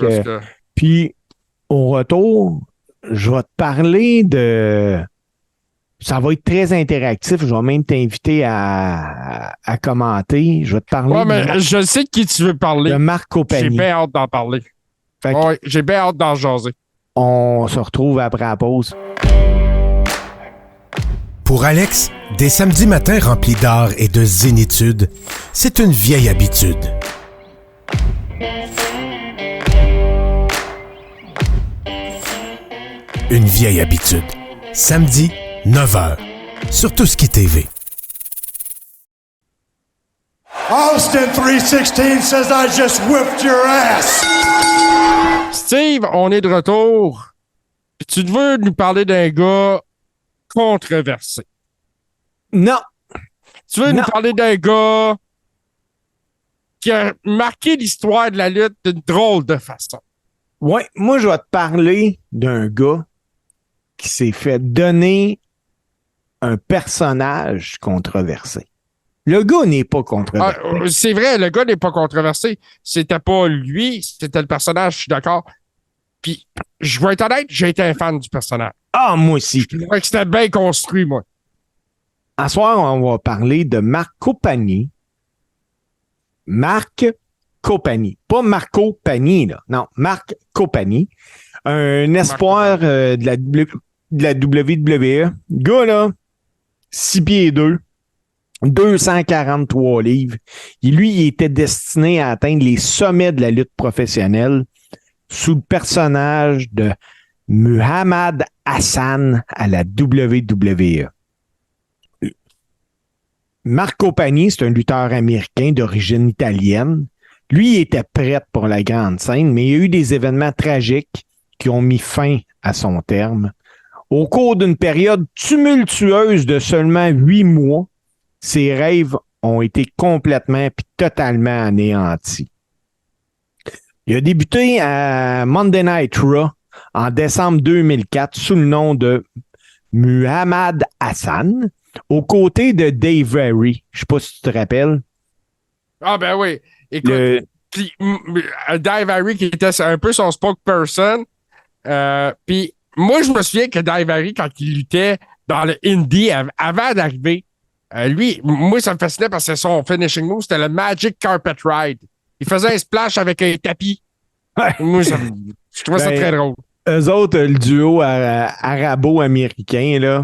Puis, au retour, je vais te parler de... Ça va être très interactif. Je vais même t'inviter à commenter. Je vais te parler mais je sais de qui tu veux parler. De Marc Copani. J'ai bien hâte d'en parler. J'ai bien hâte d'en jaser. On se retrouve après la pause. Pour Alex, des samedis matins remplis d'art et de zénitude, c'est une vieille habitude. Une vieille habitude. Samedi, 9h, sur Touski TV. Austin 316 says I just whipped your ass. Steve, on est de retour. Puis tu veux nous parler d'un gars controversé. Non. Tu veux nous parler d'un gars qui a marqué l'histoire de la lutte d'une drôle de façon. Oui, moi, je vais te parler d'un gars qui s'est fait donner un personnage controversé. Le gars n'est pas controversé. C'est vrai, le gars n'est pas controversé. C'était pas lui, c'était le personnage, je suis d'accord. Puis, je vais être honnête, j'ai été un fan du personnage. Ah, moi aussi. Je trouvais que c'était bien construit, moi. À ce soir, on va parler de Marc Copani. Marc Copani. Pas Marco Pani, là. Non, Marc Copani. Un espoir de la WWE. Gars, là, 6 pieds 2. 243 livres. Lui, il était destiné à atteindre les sommets de la lutte professionnelle sous le personnage de Muhammad Hassan à la WWE. Marco Pani, c'est un lutteur américain d'origine italienne. Lui, il était prêt pour la grande scène, mais il y a eu des événements tragiques qui ont mis fin à son terme. Au cours d'une période tumultueuse de seulement 8 mois, ses rêves ont été complètement et totalement anéantis. Il a débuté à Monday Night Raw en décembre 2004 sous le nom de Muhammad Hassan, aux côtés de Dave Very. Je ne sais pas si tu te rappelles. Ah ben oui. Écoute, puis Dave Very qui était un peu son spokesperson. Puis moi, je me souviens que Dave Very, quand il luttait dans le indie avant d'arriver, lui, moi, ça me fascinait parce que son finishing move, c'était le Magic Carpet Ride. Il faisait un splash avec un tapis. Ouais. Moi, je trouvais ça très drôle. Eux autres, le duo arabo-américain, là,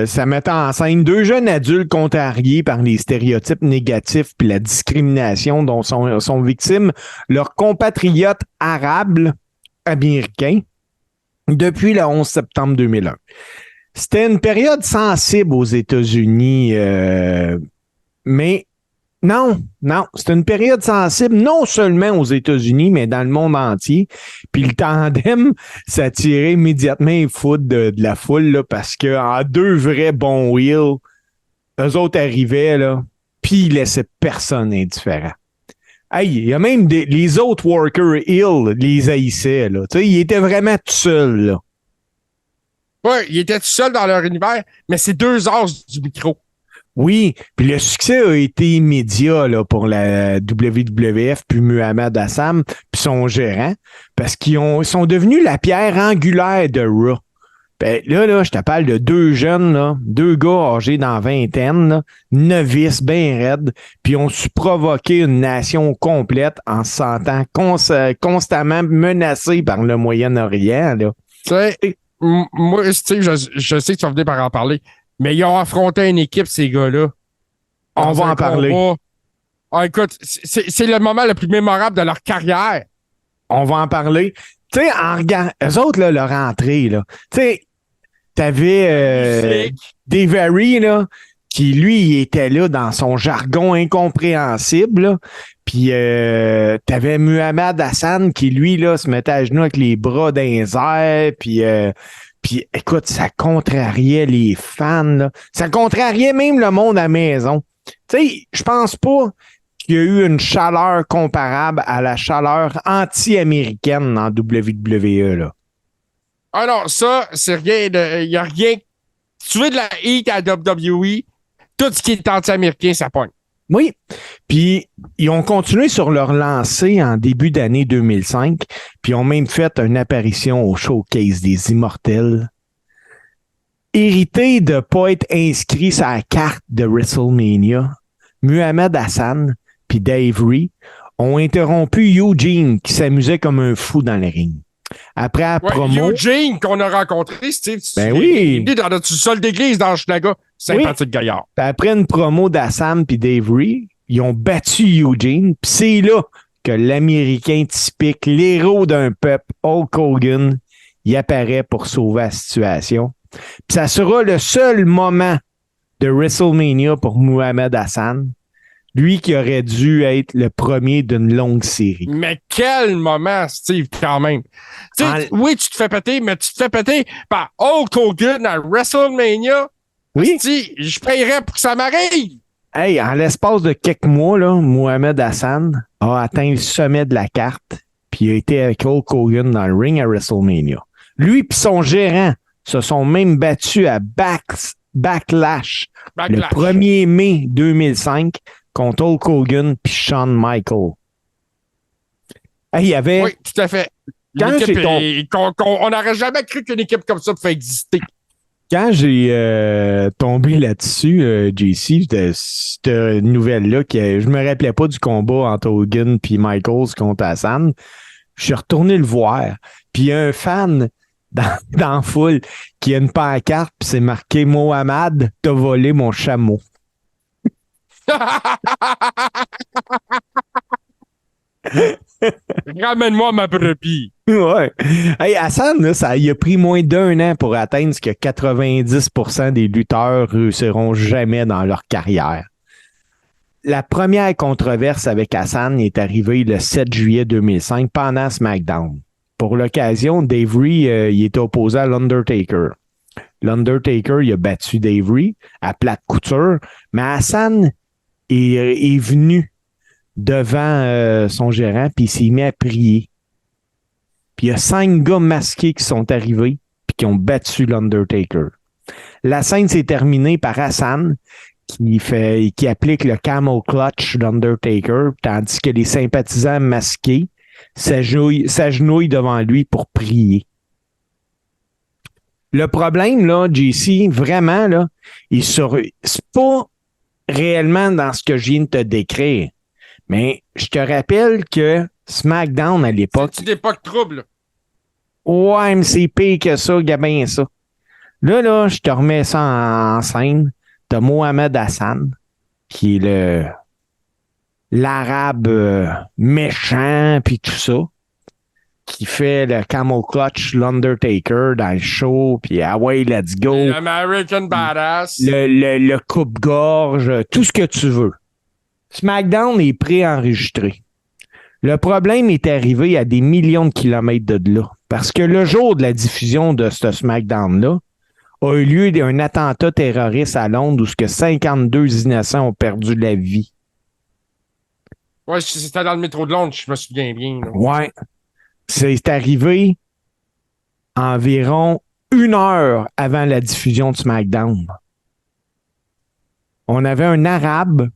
ça mettait en scène deux jeunes adultes contrariés par les stéréotypes négatifs puis la discrimination dont sont victimes leurs compatriotes arabes américains depuis le 11 septembre 2001. C'était une période sensible aux États-Unis, mais non, c'était une période sensible non seulement aux États-Unis, mais dans le monde entier. Puis le tandem s'attirait immédiatement les foudres de la foule là, parce qu'en deux vrais bons wheels, eux autres arrivaient, là, puis ils laissaient personne indifférent. Hey, il y a même les autres workers Hill les haïssaient, là. Tu sais, ils étaient vraiment tout seuls, là. Oui, ils étaient tout seuls dans leur univers, mais c'est 2 heures du micro. Oui, puis le succès a été immédiat là, pour la WWF, puis Muhammad Hassan, puis son gérant, parce qu'ils sont devenus la pierre angulaire de Raw. Ben, là, je te parle de deux jeunes, là, deux gars âgés dans la vingtaine, là, novices, bien raides, puis ont su provoquer une nation complète en se sentant constamment menacés par le Moyen-Orient. Là. Tu sais, moi, Steve, je sais que tu vas venir par en parler, mais ils ont affronté une équipe, ces gars-là. On va en parler. Ah, écoute, c'est le moment le plus mémorable de leur carrière. On va en parler. Tu sais, en regardant, eux autres, là, leur entrée, là, tu sais, t'avais Dave Very, là, qui, lui, il était là dans son jargon incompréhensible, là. Puis t'avais Muhammad Hassan qui, lui, là, se mettait à genoux avec les bras dans les airs, puis écoute, ça contrariait les fans, là. Ça contrariait même le monde à la maison. Tu sais, je pense pas qu'il y a eu une chaleur comparable à la chaleur anti-américaine en WWE, là. Ah non, ça, c'est rien de... Il y a rien... Tu veux de la heat à WWE, tout ce qui est anti-américain, ça pogne. Oui. Puis, ils ont continué sur leur lancée en début d'année 2005, puis ils ont même fait une apparition au Showcase des Immortels. Hérité de ne pas être inscrit sur la carte de WrestleMania, Muhammad Hassan puis Dave Very ont interrompu Eugene qui s'amusait comme un fou dans le ring. Après la Ouais, promo... Eugene, qu'on a rencontré, Steve. Ben oui. Il est dans notre sol d'église dans Schlaga. Sympathique gaillard. Puis après une promo d'Assam puis Dave Ree, ils ont battu Eugene. Puis c'est là que l'Américain typique, l'héros d'un peuple, Hulk Hogan, il apparaît pour sauver la situation. Puis ça sera le seul moment de WrestleMania pour Mohamed Hassan. Lui qui aurait dû être le premier d'une longue série. Mais quel moment, Steve, quand même. Oui, tu te fais péter, mais tu te fais péter par Hulk Hogan à WrestleMania. Oui. Je paierais pour que ça m'arrive. Hey, en l'espace de quelques mois, là, Mohamed Hassan a atteint le sommet de la carte, puis il a été avec Hulk Hogan dans le ring à WrestleMania. Lui et son gérant se sont même battus à Backlash. Le 1er mai 2005 contre Hulk Hogan puis Shawn Michaels. Hey, il y avait... Oui, tout à fait. On n'aurait jamais cru qu'une équipe comme ça pouvait exister. Quand j'ai tombé là-dessus, JC, cette nouvelle-là, que je me rappelais pas du combat entre Hogan puis Michaels contre Hassan, je suis retourné le voir. Puis il y a un fan dans la foule qui a une pancarte, puis c'est marqué « Mohamed, t'as volé mon chameau ». Ramène-moi ma brebis. Ouais. Hey, Hassan, là, il a pris moins d'1 an pour atteindre ce que 90% des lutteurs réussiront jamais dans leur carrière. La première controverse avec Hassan est arrivée le 7 juillet 2005 pendant SmackDown. Pour l'occasion, Dave Ree il était opposé à l'Undertaker. L'Undertaker, il a battu Dave Ree à plate couture, mais Hassan est venu devant son gérant, puis il s'est mis à prier. Puis il y a 5 gars masqués qui sont arrivés, puis qui ont battu l'Undertaker. La scène s'est terminée par Hassan, qui applique le camel clutch d'Undertaker, tandis que les sympathisants masqués s'agenouillent devant lui pour prier. Le problème, là, JC, vraiment, là, c'est pas réellement dans ce que je viens de te décrire. Mais je te rappelle que SmackDown à l'époque... C'est une époque trouble. Ouais, mais c'est pire que ça, Gabin, ça. Là, je te remets ça en scène. T'as Mohamed Hassan, qui est l'arabe méchant, puis tout ça, qui fait le camel clutch, l'Undertaker dans le show, puis ah ouais, let's go. American Badass. Le coupe-gorge, tout ce que tu veux. SmackDown est préenregistré. Le problème est arrivé à des millions de kilomètres de là. Parce que le jour de la diffusion de ce SmackDown-là, a eu lieu un attentat terroriste à Londres où 52 innocents ont perdu la vie. Ouais, c'était dans le métro de Londres, je me souviens bien. Là. Ouais. C'est arrivé environ 1 heure avant la diffusion de SmackDown. On avait un Arabe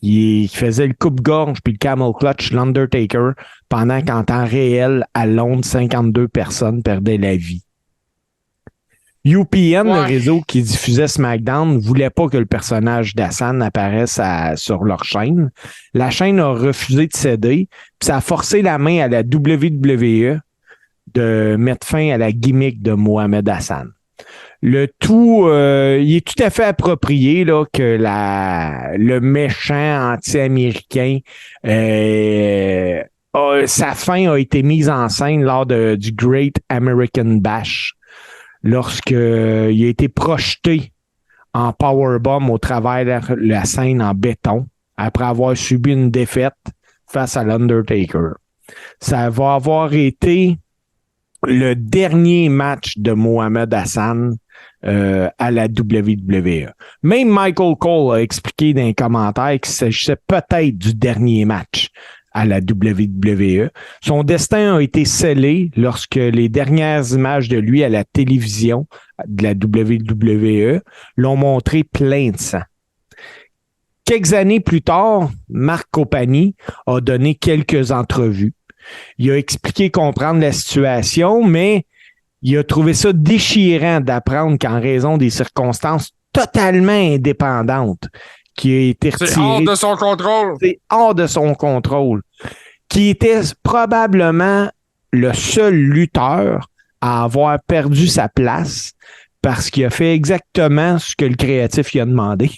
qui faisait le coupe-gorge puis le camel clutch, l'Undertaker, pendant qu'en temps réel, à Londres, 52 personnes perdaient la vie. UPN, le réseau qui diffusait SmackDown, ne voulait pas que le personnage d'Hassan apparaisse sur leur chaîne. La chaîne a refusé de céder, puis ça a forcé la main à la WWE de mettre fin à la gimmick de Mohamed Hassan. Le tout, il est tout à fait approprié là, que le méchant anti-américain, sa fin a été mise en scène lors du Great American Bash, lorsqu'il a été projeté en powerbomb au travers de la scène en béton, après avoir subi une défaite face à l'Undertaker. Ça va avoir été le dernier match de Mohamed Hassan à la WWE. Même Michael Cole a expliqué dans les commentaires qu'il s'agissait peut-être du dernier match à la WWE. Son destin a été scellé lorsque les dernières images de lui à la télévision de la WWE l'ont montré plein de sang. Quelques années plus tard, Mark Copani a donné quelques entrevues. Il a expliqué comprendre la situation, mais il a trouvé ça déchirant d'apprendre qu'en raison des circonstances totalement indépendantes qui a été retiré. C'est hors de son contrôle. C'est hors de son contrôle. Qui était probablement le seul lutteur à avoir perdu sa place parce qu'il a fait exactement ce que le créatif lui a demandé.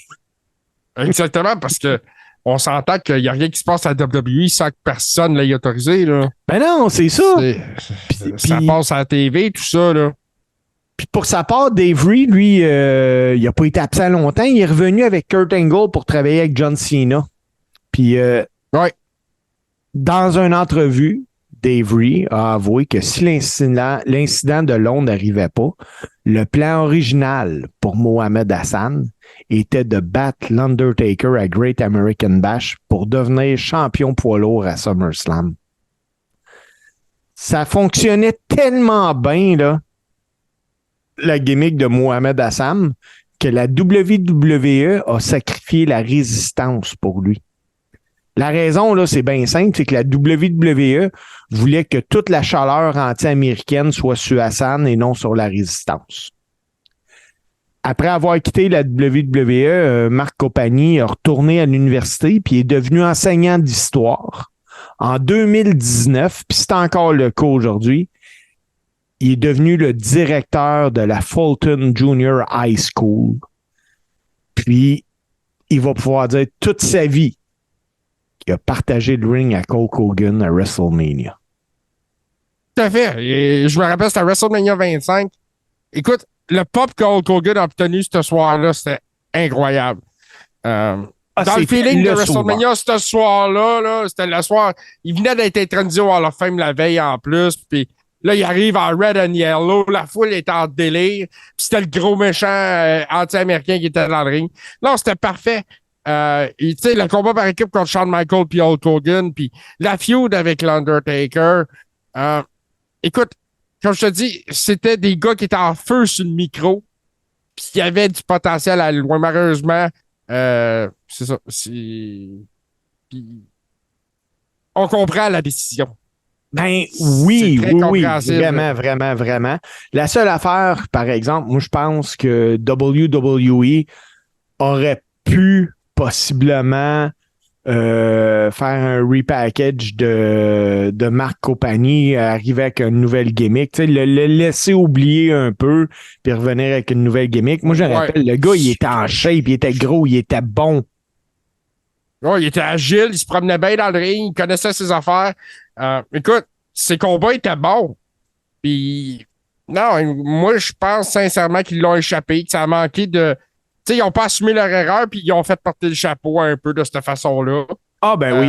Exactement, parce que on s'entend qu'il n'y a rien qui se passe à la WWE sans que personne l'ait autorisé. Là. Ben non, c'est ça. Ça passe à la TV, tout ça. Là. Puis pour sa part, Dave Reed, lui, il n'a pas été absent longtemps. Il est revenu avec Kurt Angle pour travailler avec John Cena. Puis dans une entrevue, Dave Reed a avoué que si l'incident de Londres n'arrivait pas, le plan original pour Mohamed Hassan était de battre l'Undertaker à Great American Bash pour devenir champion poids lourd à SummerSlam. Ça fonctionnait tellement bien, là, la gimmick de Mohamed Hassan, que la WWE a sacrifié la résistance pour lui. La raison, là, c'est bien simple, c'est que la WWE voulait que toute la chaleur anti-américaine soit sur Hassan et non sur la résistance. Après avoir quitté la WWE, Marc Copani a retourné à l'université puis est devenu enseignant d'histoire. En 2019, puis c'est encore le cas aujourd'hui, il est devenu le directeur de la Fulton Junior High School. Puis, il va pouvoir dire toute sa vie qu'il a partagé le ring à Hulk Hogan à WrestleMania. Tout à fait. Et je me rappelle, c'était à WrestleMania 25. Écoute, le pop que Hulk Hogan a obtenu ce soir-là, c'était incroyable. Dans le feeling de WrestleMania, ce soir-là, là, c'était le soir. Il venait d'être intronisé au Hall of Fame la veille en plus. Puis là, il arrive en red and yellow. La foule est en délire. Puis c'était le gros méchant anti-américain qui était dans le ring. Non, c'était parfait. Tu sais, le combat par équipe contre Shawn Michaels puis Hulk Hogan, puis la feud avec l'Undertaker. Écoute, comme je te dis, c'était des gars qui étaient en feu sur le micro, puis qui avaient du potentiel à loin. Malheureusement, c'est ça. Puis, on comprend la décision. Ben oui, compréhensible. Vraiment. La seule affaire, par exemple, moi je pense que WWE aurait pu possiblement faire un repackage de Marc Copani, arriver avec une nouvelle gimmick, tu sais, le laisser oublier un peu, puis revenir avec une nouvelle gimmick. Moi, je rappelle, le gars, il était en shape, il était gros, il était bon. Ouais, il était agile, il se promenait bien dans le ring, il connaissait ses affaires. Écoute, ses combats étaient bons. Puis, non, moi, je pense sincèrement qu'ils l'ont échappé, que ça a manqué de... Tu sais, ils n'ont pas assumé leur erreur, puis ils ont fait porter le chapeau un peu de cette façon-là. Ah, ben oui.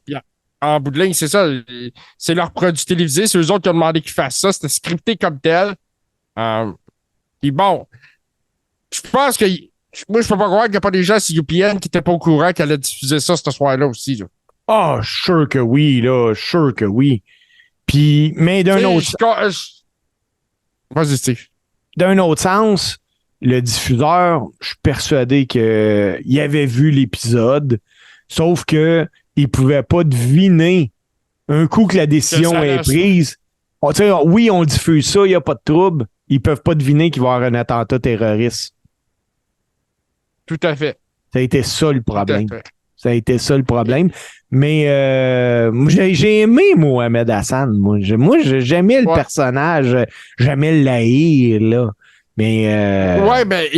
Puis en bout de ligne, c'est ça. C'est leur produit télévisé. C'est eux autres qui ont demandé qu'ils fassent ça. C'était scripté comme tel. Puis bon, je pense que... Moi, je peux pas croire qu'il n'y a pas des gens sur UPN qui n'étaient pas au courant qu'elle allait diffuser ça ce soir-là aussi. Là. Ah, sûr que oui, là. Sûr que oui. Puis, mais d'un autre... Vas-y, Steve. D'un autre sens... Le diffuseur, je suis persuadé qu'il avait vu l'épisode, sauf que il pouvait pas deviner un coup que la décision est prise. Oui, on diffuse ça, il n'y a pas de trouble. Ils peuvent pas deviner qu'il va y avoir un attentat terroriste. Tout à fait. Ça a été ça le problème. Mais j'ai aimé Mohamed Hassan. Moi, j'aimais le personnage. J'aimais le haïr, là. Mais ouais, ben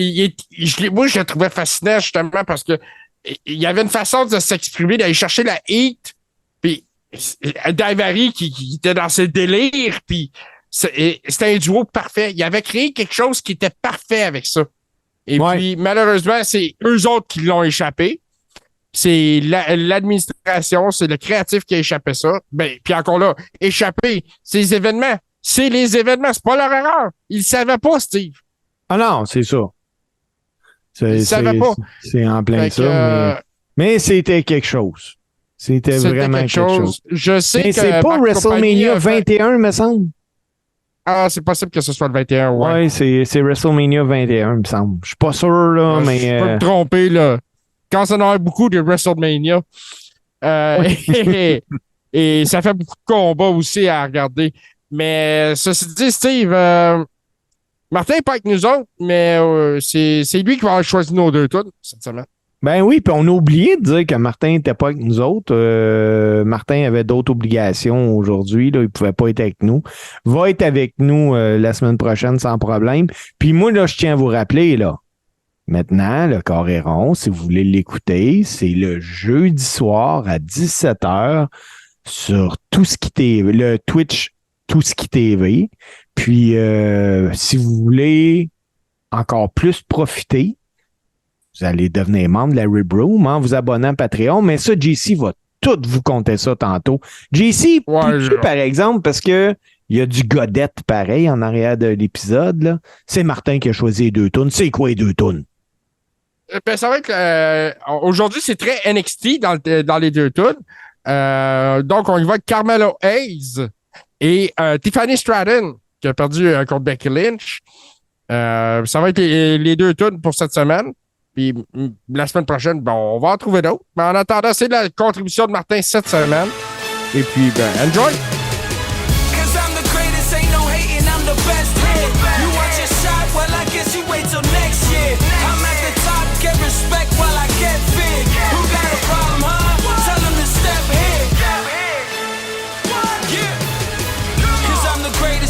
moi je le trouvais fascinant justement parce que il y avait une façon de s'exprimer, d'aller chercher la heat, puis Daivari qui était dans ses délires, puis c'était un duo parfait. Il avait créé quelque chose qui était parfait avec ça. Et puis malheureusement, c'est eux autres qui l'ont échappé. C'est l'administration, c'est le créatif qui a échappé ça. Ben, puis encore là, échappé, c'est les événements. C'est pas leur erreur. Ils savaient pas, Steve. Ah non, c'est ça. Ils savaient pas. C'est en plein ça. Mais c'était quelque chose. C'était vraiment quelque chose. Je sais mais que c'est pas WrestleMania 21, me semble. Ah, c'est possible que ce soit le 21, ouais. Ouais, c'est WrestleMania 21, me semble. Je suis pas sûr, là, mais... Je peux me tromper, là. Quand ça en a beaucoup de WrestleMania. Et ça fait beaucoup de combats aussi à regarder. Mais ceci dit, Steve... Martin n'est pas avec nous autres, mais c'est lui qui va avoir choisi nos deux tunes cette semaine. Ben oui, puis on a oublié de dire que Martin n'était pas avec nous autres. Martin avait d'autres obligations aujourd'hui. Là, il ne pouvait pas être avec nous. Va être avec nous la semaine prochaine sans problème. Puis moi, là, je tiens à vous rappeler, là, maintenant, le Carré rond, si vous voulez l'écouter, c'est le jeudi soir à 17h sur Tout ce qui TV, le Twitch Tout ce qui TV. Puis, si vous voulez encore plus profiter, vous allez devenir membre de la Rib Room en vous abonnant à Patreon. Mais ça, JC va tout vous compter ça tantôt. JC, par exemple, parce que il y a du godette pareil en arrière de l'épisode, là. C'est Martin qui a choisi les 2 tunes. C'est quoi les 2 tunes? Ben, ça va être... aujourd'hui, c'est très NXT dans les 2 tunes. Donc, on y va avec Carmelo Hayes et Tiffany Stratton, qui a perdu contre Becky Lynch. Ça va être les 2 tunes pour cette semaine. Puis la semaine prochaine, ben, on va en trouver d'autres. Mais en attendant, c'est la contribution de Martin cette semaine. Et puis, ben, enjoy!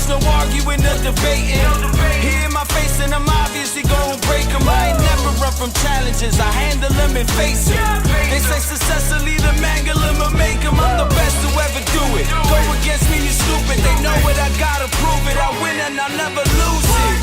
No arguing or debating. Here in my face and I'm obviously gonna break them. I ain't never run from challenges. I handle them and face them. They say success will either mangle them or make them. I'm the best to ever do it. Go against me, you stupid. They know it, I gotta prove it. I win and I'll never lose it.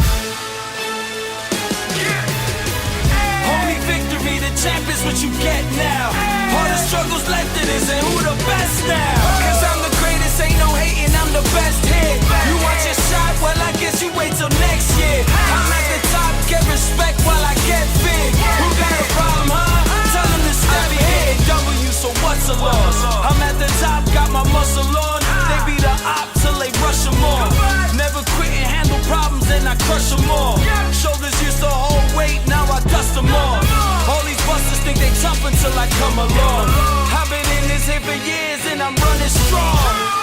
Only victory, the champ is what you get now. All the struggles left in this and who the best now? Cause I'm the greatest, ain't no hating, I'm the best hit. You want your shot, well I guess you wait till next year. I'm at the top, get respect while I get big. Who got a problem, huh? Tell them to step in. W, so what's a loss? I'm at the top, got my muscle on. They be the op till they rush them off. Never quit and handle problems and I crush them all. Shoulders used to hold weight, now I dust them off. All these busters think they tough until I come along. I've been in this here for years and I'm running strong.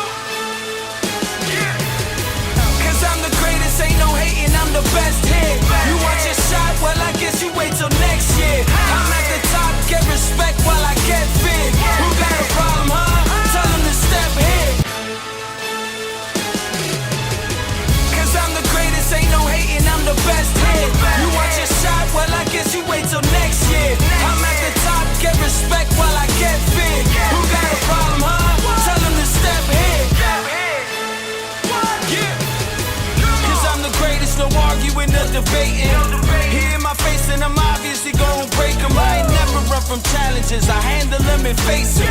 Cause I'm the greatest, ain't no hating, I'm the best hit. You want your shot, well I guess you wait till next year. I'm at the top, get respect while I get big. Who got a problem, huh? Tell them to step in. Cause I'm the greatest, ain't no hating, I'm the best hit. You want your shot, well I guess you wait till next year. I'm at the top, get respect while I get big. Who got a problem, huh? Tell them to step in. No arguing or debating. Here in my face and I'm obviously gonna break them. I ain't never run from challenges. I handle them and face them.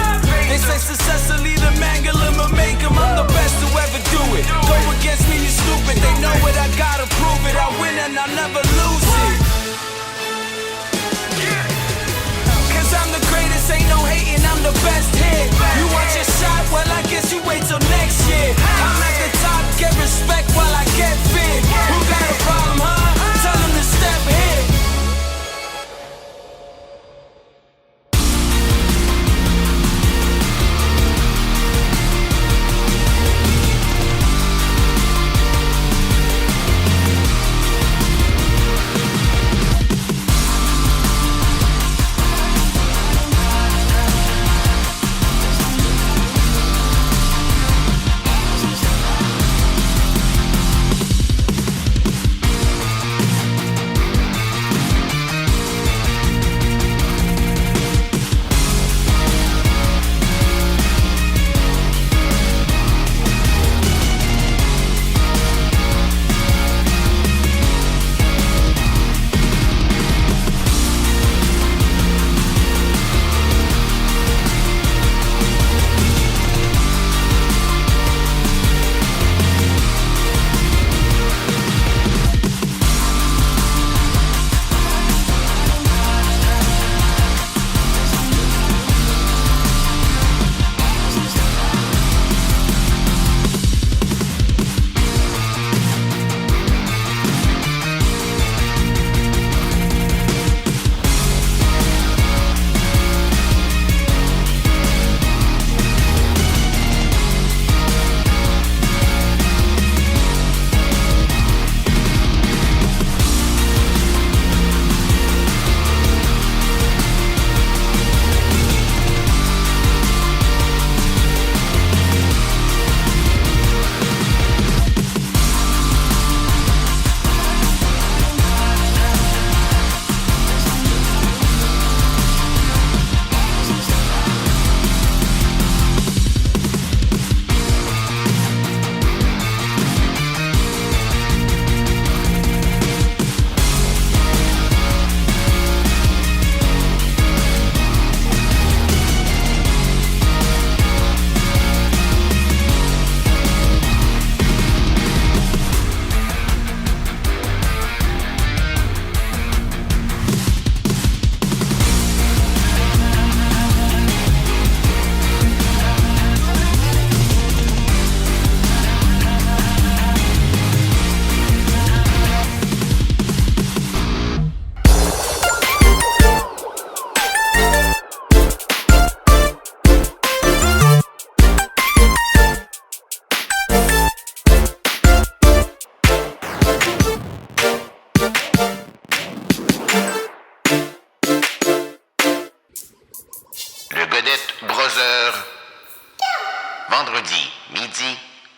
They say success will either mangle them or make them. I'm the best to ever do it. Go against me, you stupid. They know it, I gotta prove it. I win and I'll never lose it. Cause I'm the greatest, ain't no hating, I'm the best hit. You want your shot, well I guess you wait till next year. I'm at the top, get respect while I get big. Who got a problem, huh? Tell them to step in.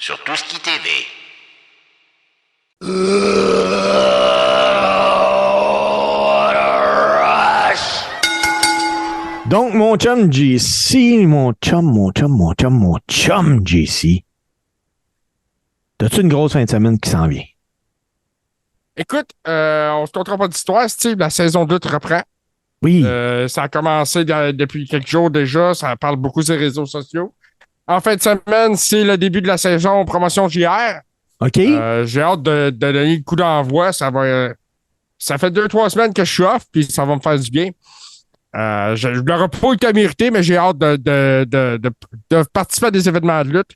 sur Touski TV. Donc, mon chum JC, mon chum JC, t'as-tu une grosse fin de semaine qui s'en vient? Écoute, on se contera pas d'histoire, Steve. La saison 2 te reprend. Oui. Ça a commencé depuis quelques jours déjà. Ça parle beaucoup sur les réseaux sociaux. En fin de semaine, c'est le début de la saison promotion JR. OK. J'ai hâte de donner le coup d'envoi. Ça fait 2-3 semaines que je suis off, puis ça va me faire du bien. Je n'aurai pas été mérité, mais j'ai hâte de participer à des événements de lutte.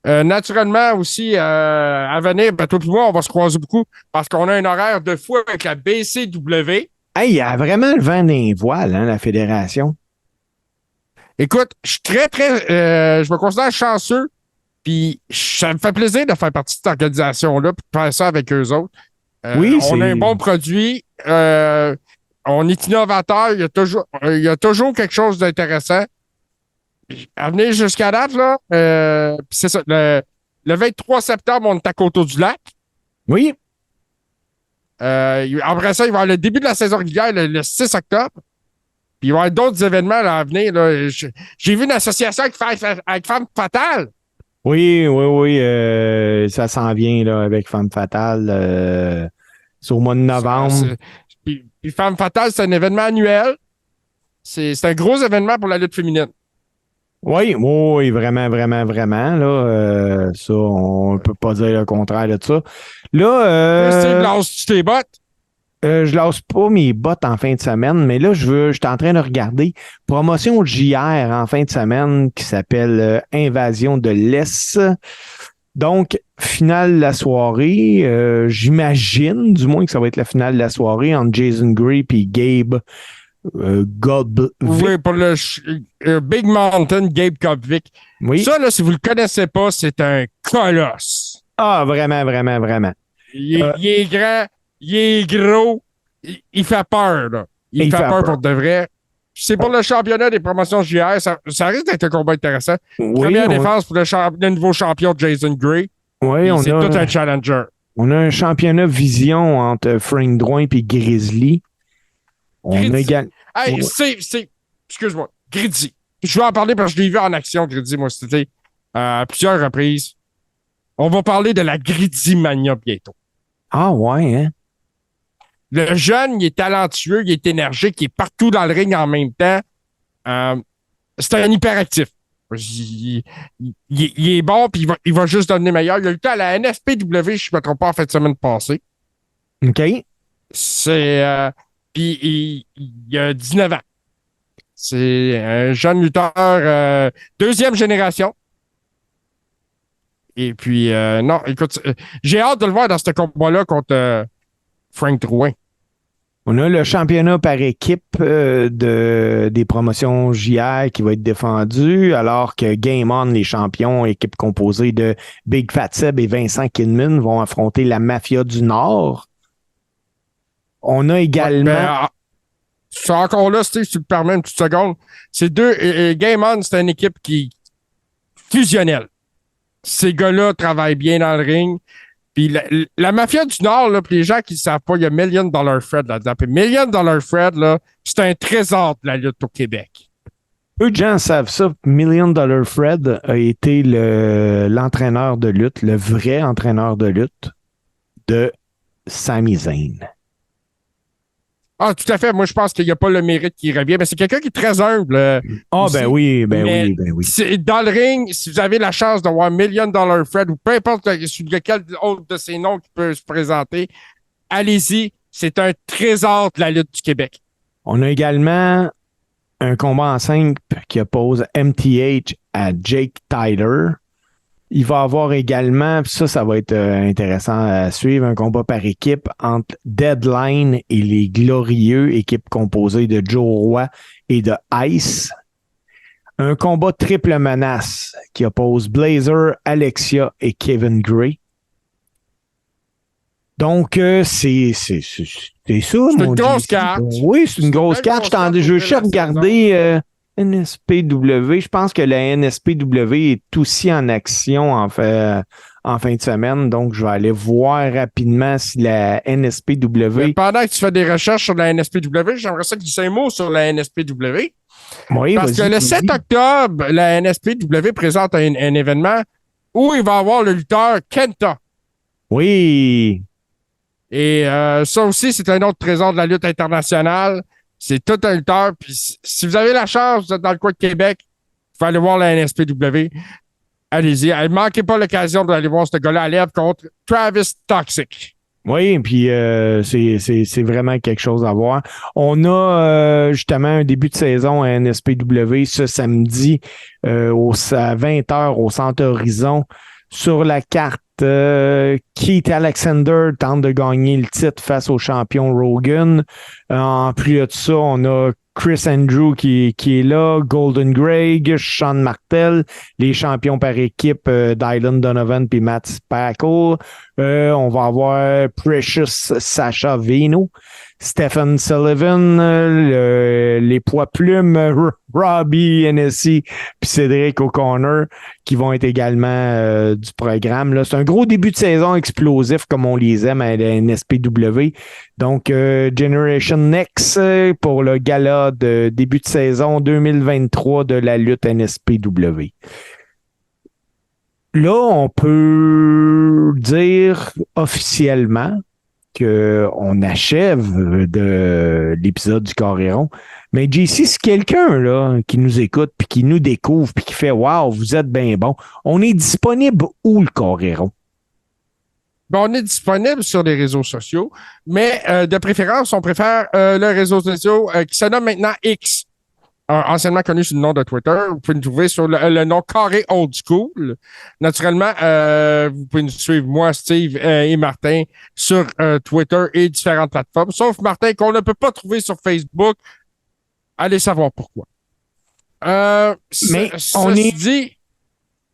Naturellement aussi, à venir, toi et moi, on va se croiser beaucoup parce qu'on a un horaire de fou avec la BCW. Hey, il y a vraiment le vent des voiles, hein, la fédération. Écoute, je suis je me considère chanceux, puis ça me fait plaisir de faire partie de cette organisation-là, puis de faire ça avec eux autres. On a un bon produit, on est innovateur, il y a toujours quelque chose d'intéressant. À venir jusqu'à date, là, c'est ça, le 23 septembre, on est à Coteau-du-Lac. Oui. Après ça, il va y avoir le début de la saison régulière le 6 octobre. Puis il va y avoir d'autres événements là, à venir. Là. J'ai vu une association avec Femme Fatale. Oui. Ça s'en vient là, avec Femme Fatale. C'est au mois de novembre. Puis Femme Fatale, c'est un événement annuel. C'est un gros événement pour la lutte féminine. Oui, vraiment. Là, ça, on ne peut pas dire le contraire de ça. Là, Steve, lance-tu tes bottes? Je lance pas mes bottes en fin de semaine, mais là, je suis en train de regarder promotion JR en fin de semaine qui s'appelle Invasion de l'Est. Donc, finale de la soirée, j'imagine, du moins que ça va être la finale de la soirée entre Jason Gray et Gabe Godvic. Oui, pour le Big Mountain, Gabe Godvic. Oui. Ça, là, si vous le connaissez pas, c'est un colosse. Ah, vraiment. Il est grand, il est gros, il fait peur, là. Il fait peur pour de vrai. C'est pour le championnat des promotions JR, ça risque d'être un combat intéressant. Oui, Première défense pour le nouveau champion Jason Gray. Oui, c'est tout un challenger. On a un championnat vision entre Frank Drouin et Grizzly. On a également. Hey, excuse-moi, Grizzly. Je vais en parler parce que je l'ai vu en action, Grizzly, moi, c'était à plusieurs reprises. On va parler de la Grizzly Mania bientôt. Ah ouais, hein? Le jeune, il est talentueux, il est énergique, il est partout dans le ring en même temps. C'est un hyperactif. Il est bon, puis il va juste devenir meilleur. Il a lutté à la NSPW, je ne me trompe pas, en fin de semaine passée. OK. Puis il a 19 ans. C'est un jeune lutteur deuxième génération. Et puis, non, écoute, j'ai hâte de le voir dans ce combat-là contre Frank Drouin. On a le championnat par équipe des promotions JR qui va être défendu, alors que Game On, les champions, équipe composée de Big Fat Seb et Vincent Kidman, vont affronter la Mafia du Nord. On a également... c'est encore là, si tu me permets une petite seconde. C'est Game On, c'est une équipe qui fusionnelle. Ces gars-là travaillent bien dans le ring. Puis la Mafia du Nord, là, pour les gens qui ne savent pas, il y a Million Dollar Fred là-dedans. Puis Million Dollar Fred, là, c'est un trésor de la lutte au Québec. Peu de gens savent ça. Million Dollar Fred a été l'entraîneur de lutte, le vrai entraîneur de lutte de Sami Zayn. Ah, tout à fait. Moi, je pense qu'il n'y a pas le mérite qui revient. Mais c'est quelqu'un qui est très humble. Ah, ben oui. Dans le ring, si vous avez la chance de voir Million Dollar Fred ou peu importe sur lequel autre de ces noms qui peut se présenter, allez-y. C'est un trésor de la lutte du Québec. On a également un combat en simple qui oppose MTH à Jake Tyler. Il va y avoir également, ça va être intéressant à suivre, un combat par équipe entre Deadline et les Glorieux, équipe composée de Joe Roy et de Ice. Un combat triple menace qui oppose Blazer, Alexia et Kevin Gray. Donc, c'est ça, mon une grosse carte. Oui, c'est une grosse carte. Je cherche regarder... NSPW, je pense que la NSPW est aussi en action en fin de semaine. Donc, je vais aller voir rapidement si la NSPW... Mais pendant que tu fais des recherches sur la NSPW, j'aimerais ça que tu dises un mot sur la NSPW. Oui, Parce que le 7 octobre, la NSPW présente un événement où il va y avoir le lutteur Kenta. Oui. Et ça aussi, c'est un autre trésor de la lutte internationale. C'est tout un lutteur. Puis si vous avez la chance, vous êtes dans le coin de Québec, vous pouvez aller voir la NSPW. Allez-y. Ne manquez pas l'occasion d'aller voir ce gars-là à l'œuvre contre Travis Toxic. Oui, puis c'est vraiment quelque chose à voir. On a justement un début de saison à NSPW ce samedi à 20h au Centre Horizon. Sur la carte, Keith Alexander tente de gagner le titre face au champion Rogan. En plus de ça, on a Chris Andrew qui est là, Golden Greg, Sean Martel, les champions par équipe Dylan Donovan puis Matt Spackle. On va avoir Precious Sasha Vino, Stephen Sullivan, les poids plumes Robbie Hennessy puis Cédric O'Connor qui vont être également du programme. Là. C'est un gros début de saison explosif comme on les aime à la NSPW. Donc, Generation Next pour le gala de début de saison 2023 de la lutte NSPW. Là, on peut dire officiellement qu'on achève de l'épisode du Coréron. Mais JC, c'est quelqu'un là qui nous écoute puis qui nous découvre puis qui fait « Wow, vous êtes bien bon ». On est disponible où, le Coréron? Ben, on est disponible sur les réseaux sociaux, mais de préférence, on préfère le réseau social qui se nomme maintenant X, anciennement connu sous le nom de Twitter. Vous pouvez nous trouver sur le nom Carré Old School. Naturellement, vous pouvez nous suivre, moi, Steve et Martin, sur Twitter et différentes plateformes, sauf Martin qu'on ne peut pas trouver sur Facebook. Allez savoir pourquoi. Mais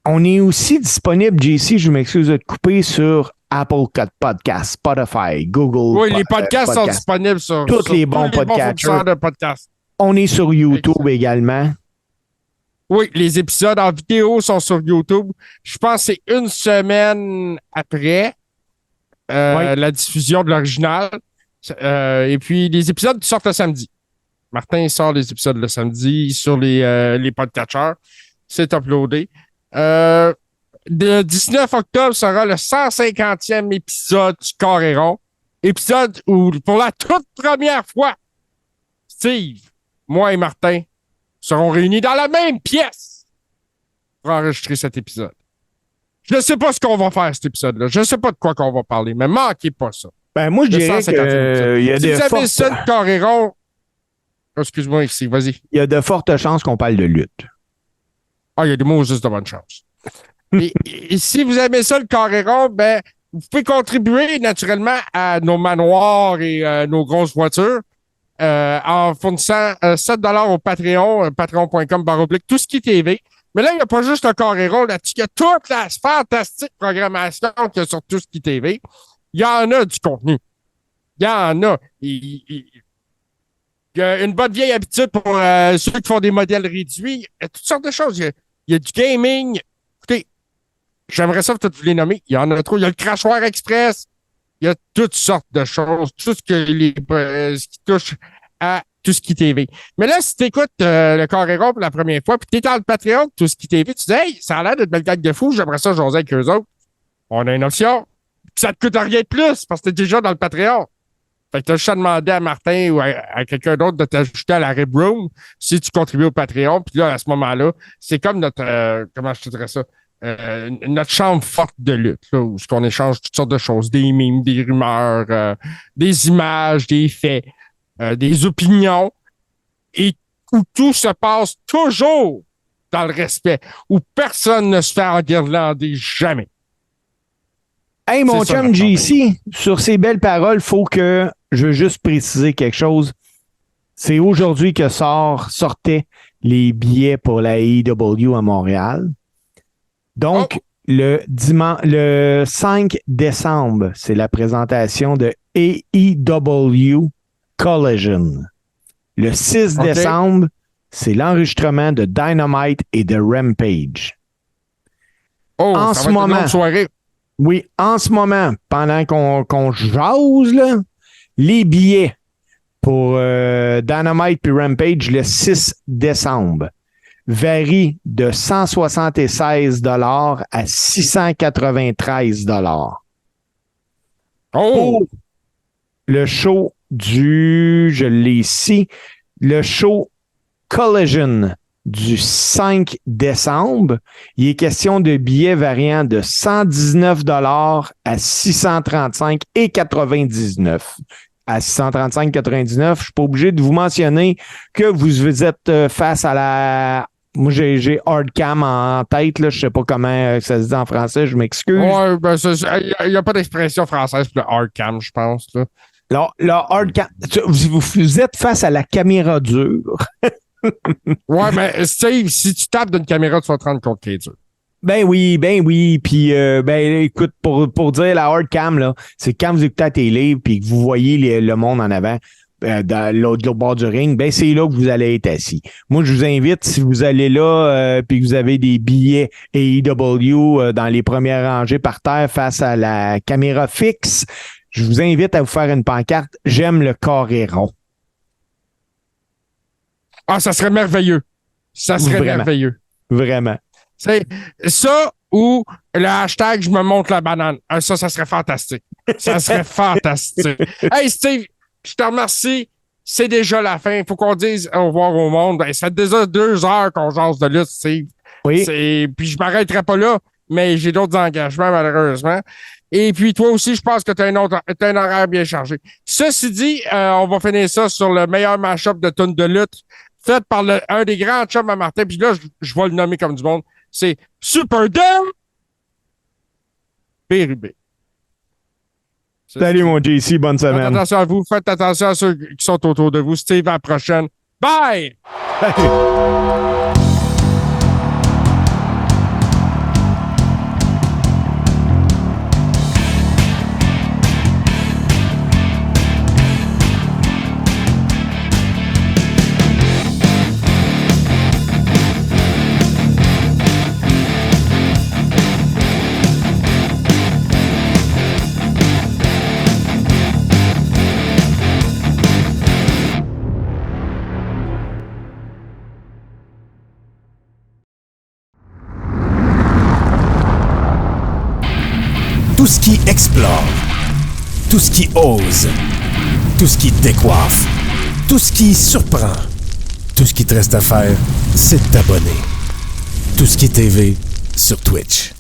on est aussi disponible, JC, je m'excuse de te couper, sur Apple Podcast, Spotify, Google. Oui, les podcasts sont disponibles sur tous les bons podcasters. de podcasts. On est sur YouTube également. Oui, les épisodes en vidéo sont sur YouTube. Je pense que c'est une semaine après la diffusion de l'original. Et puis, les épisodes sortent le samedi. Martin sort les épisodes le samedi sur les podcatchers. C'est uploadé. Le 19 octobre sera le 150e épisode du Coréron. Épisode où, pour la toute première fois, Steve, moi et Martin seront réunis dans la même pièce pour enregistrer cet épisode. Je ne sais pas ce qu'on va faire, cet épisode-là. Je ne sais pas de quoi qu'on va parler, mais manquez pas ça. Ben, moi, je dirais qu'il y a si vous avez ça de Coréron, excuse-moi ici, vas-y. Il y a de fortes chances qu'on parle de lutte. Ah, il y a des mots juste de bonne chance. et si vous aimez ça, le Coréron, ben, vous pouvez contribuer naturellement à nos manoirs et nos grosses voitures en fournissant 7 $ au Patreon, patreon.com/, tout ce qui est TV. Mais là, il n'y a pas juste un Coréron là-dessus, il y a toute la fantastique programmation qu'il y a sur tout ce qui est TV. Il y en a du contenu. Il y en a. Il y a une bonne vieille habitude pour ceux qui font des modèles réduits. Il y a toutes sortes de choses. Il y a du gaming. Écoutez, j'aimerais ça toutes vous les nommer. Il y en a trop. Il y a le Crachoir Express. Il y a toutes sortes de choses. Tout ce, ce qui touche à tout ce qui est TV. Mais là, si tu écoutes le Coréron pour la première fois, puis tu es dans le Patreon, tout ce qui est TV, tu dis « Hey, ça a l'air d'être belle gagne de fou. J'aimerais ça jaser avec eux autres. » On a une option. Puis ça te coûte rien de plus parce que tu es déjà dans le Patreon. Fait que tu as juste à demander à Martin ou à quelqu'un d'autre de t'ajouter à la Rib Room si tu contribues au Patreon. Puis là, à ce moment-là, c'est comme notre, comment je te dirais ça, notre chambre forte de lutte, là, où on échange toutes sortes de choses, des mimes, des rumeurs, des images, des faits, des opinions, et où tout se passe toujours dans le respect, où personne ne se fait enguirlander jamais. Hey, mon chum JC, sur ces belles paroles, faut que je veux juste préciser quelque chose. C'est aujourd'hui que sortaient les billets pour la AEW à Montréal. Donc, le 5 décembre, c'est la présentation de AEW Collision. Le 6 décembre, c'est l'enregistrement de Dynamite et de Rampage. En ce moment, Oui, en ce moment, pendant qu'on jase, là, les billets pour Dynamite puis Rampage le 6 décembre varient de 176 $ à 693 $. Oh! Pour le show je l'ai ici, le show Collision du 5 décembre, il est question de billets variant de 119 $ à 635,99 $. À 635,99 $, je suis pas obligé de vous mentionner que vous êtes face à la... Moi, j'ai Hardcam en tête, là. Je sais pas comment ça se dit en français, je m'excuse. Ouais, ben, il n'y a pas d'expression française pour le hardcam, je pense, là. Alors, le Hardcam, vous êtes face à la caméra dure. Ouais, mais Steve, si tu tapes d'une caméra, tu vas te rendre compte qu'elle est dure. Ben oui. Puis, écoute, pour dire la hardcam, là, c'est quand vous écoutez la télé puis que vous voyez le monde en avant, dans l'autre bord du ring, ben c'est là que vous allez être assis. Moi, je vous invite, si vous allez là puis que vous avez des billets AEW dans les premières rangées par terre face à la caméra fixe, je vous invite à vous faire une pancarte « J'aime le carré rond ». Ah, ça serait merveilleux. Ça serait Vraiment. merveilleux. Vraiment. C'est ça ou le hashtag « Je me montre la banane ». Ah, ça serait fantastique. Ça serait fantastique. Hey, Steve, je te remercie. C'est déjà la fin. Il faut qu'on dise au revoir au monde. Ben, ça fait déjà 2 heures qu'on jase de lutte, Steve. Oui. Puis je m'arrêterai pas là, mais j'ai d'autres engagements, malheureusement. Et puis, toi aussi, je pense que tu as un horaire bien chargé. Ceci dit, on va finir ça sur le meilleur match-up de tune de lutte fait par un des grands chums à Martin. Puis là, je vais le nommer comme du monde. C'est Super Dame Pérubé. Salut, mon JC. Bonne Faites semaine. attention à vous. Faites attention à ceux qui sont autour de vous. Steve, à la prochaine. Bye! Tout ce qui explore, tout ce qui ose, tout ce qui décoiffe, tout ce qui surprend, tout ce qui te reste à faire, c'est de t'abonner. Tout ce qui est TV sur Twitch.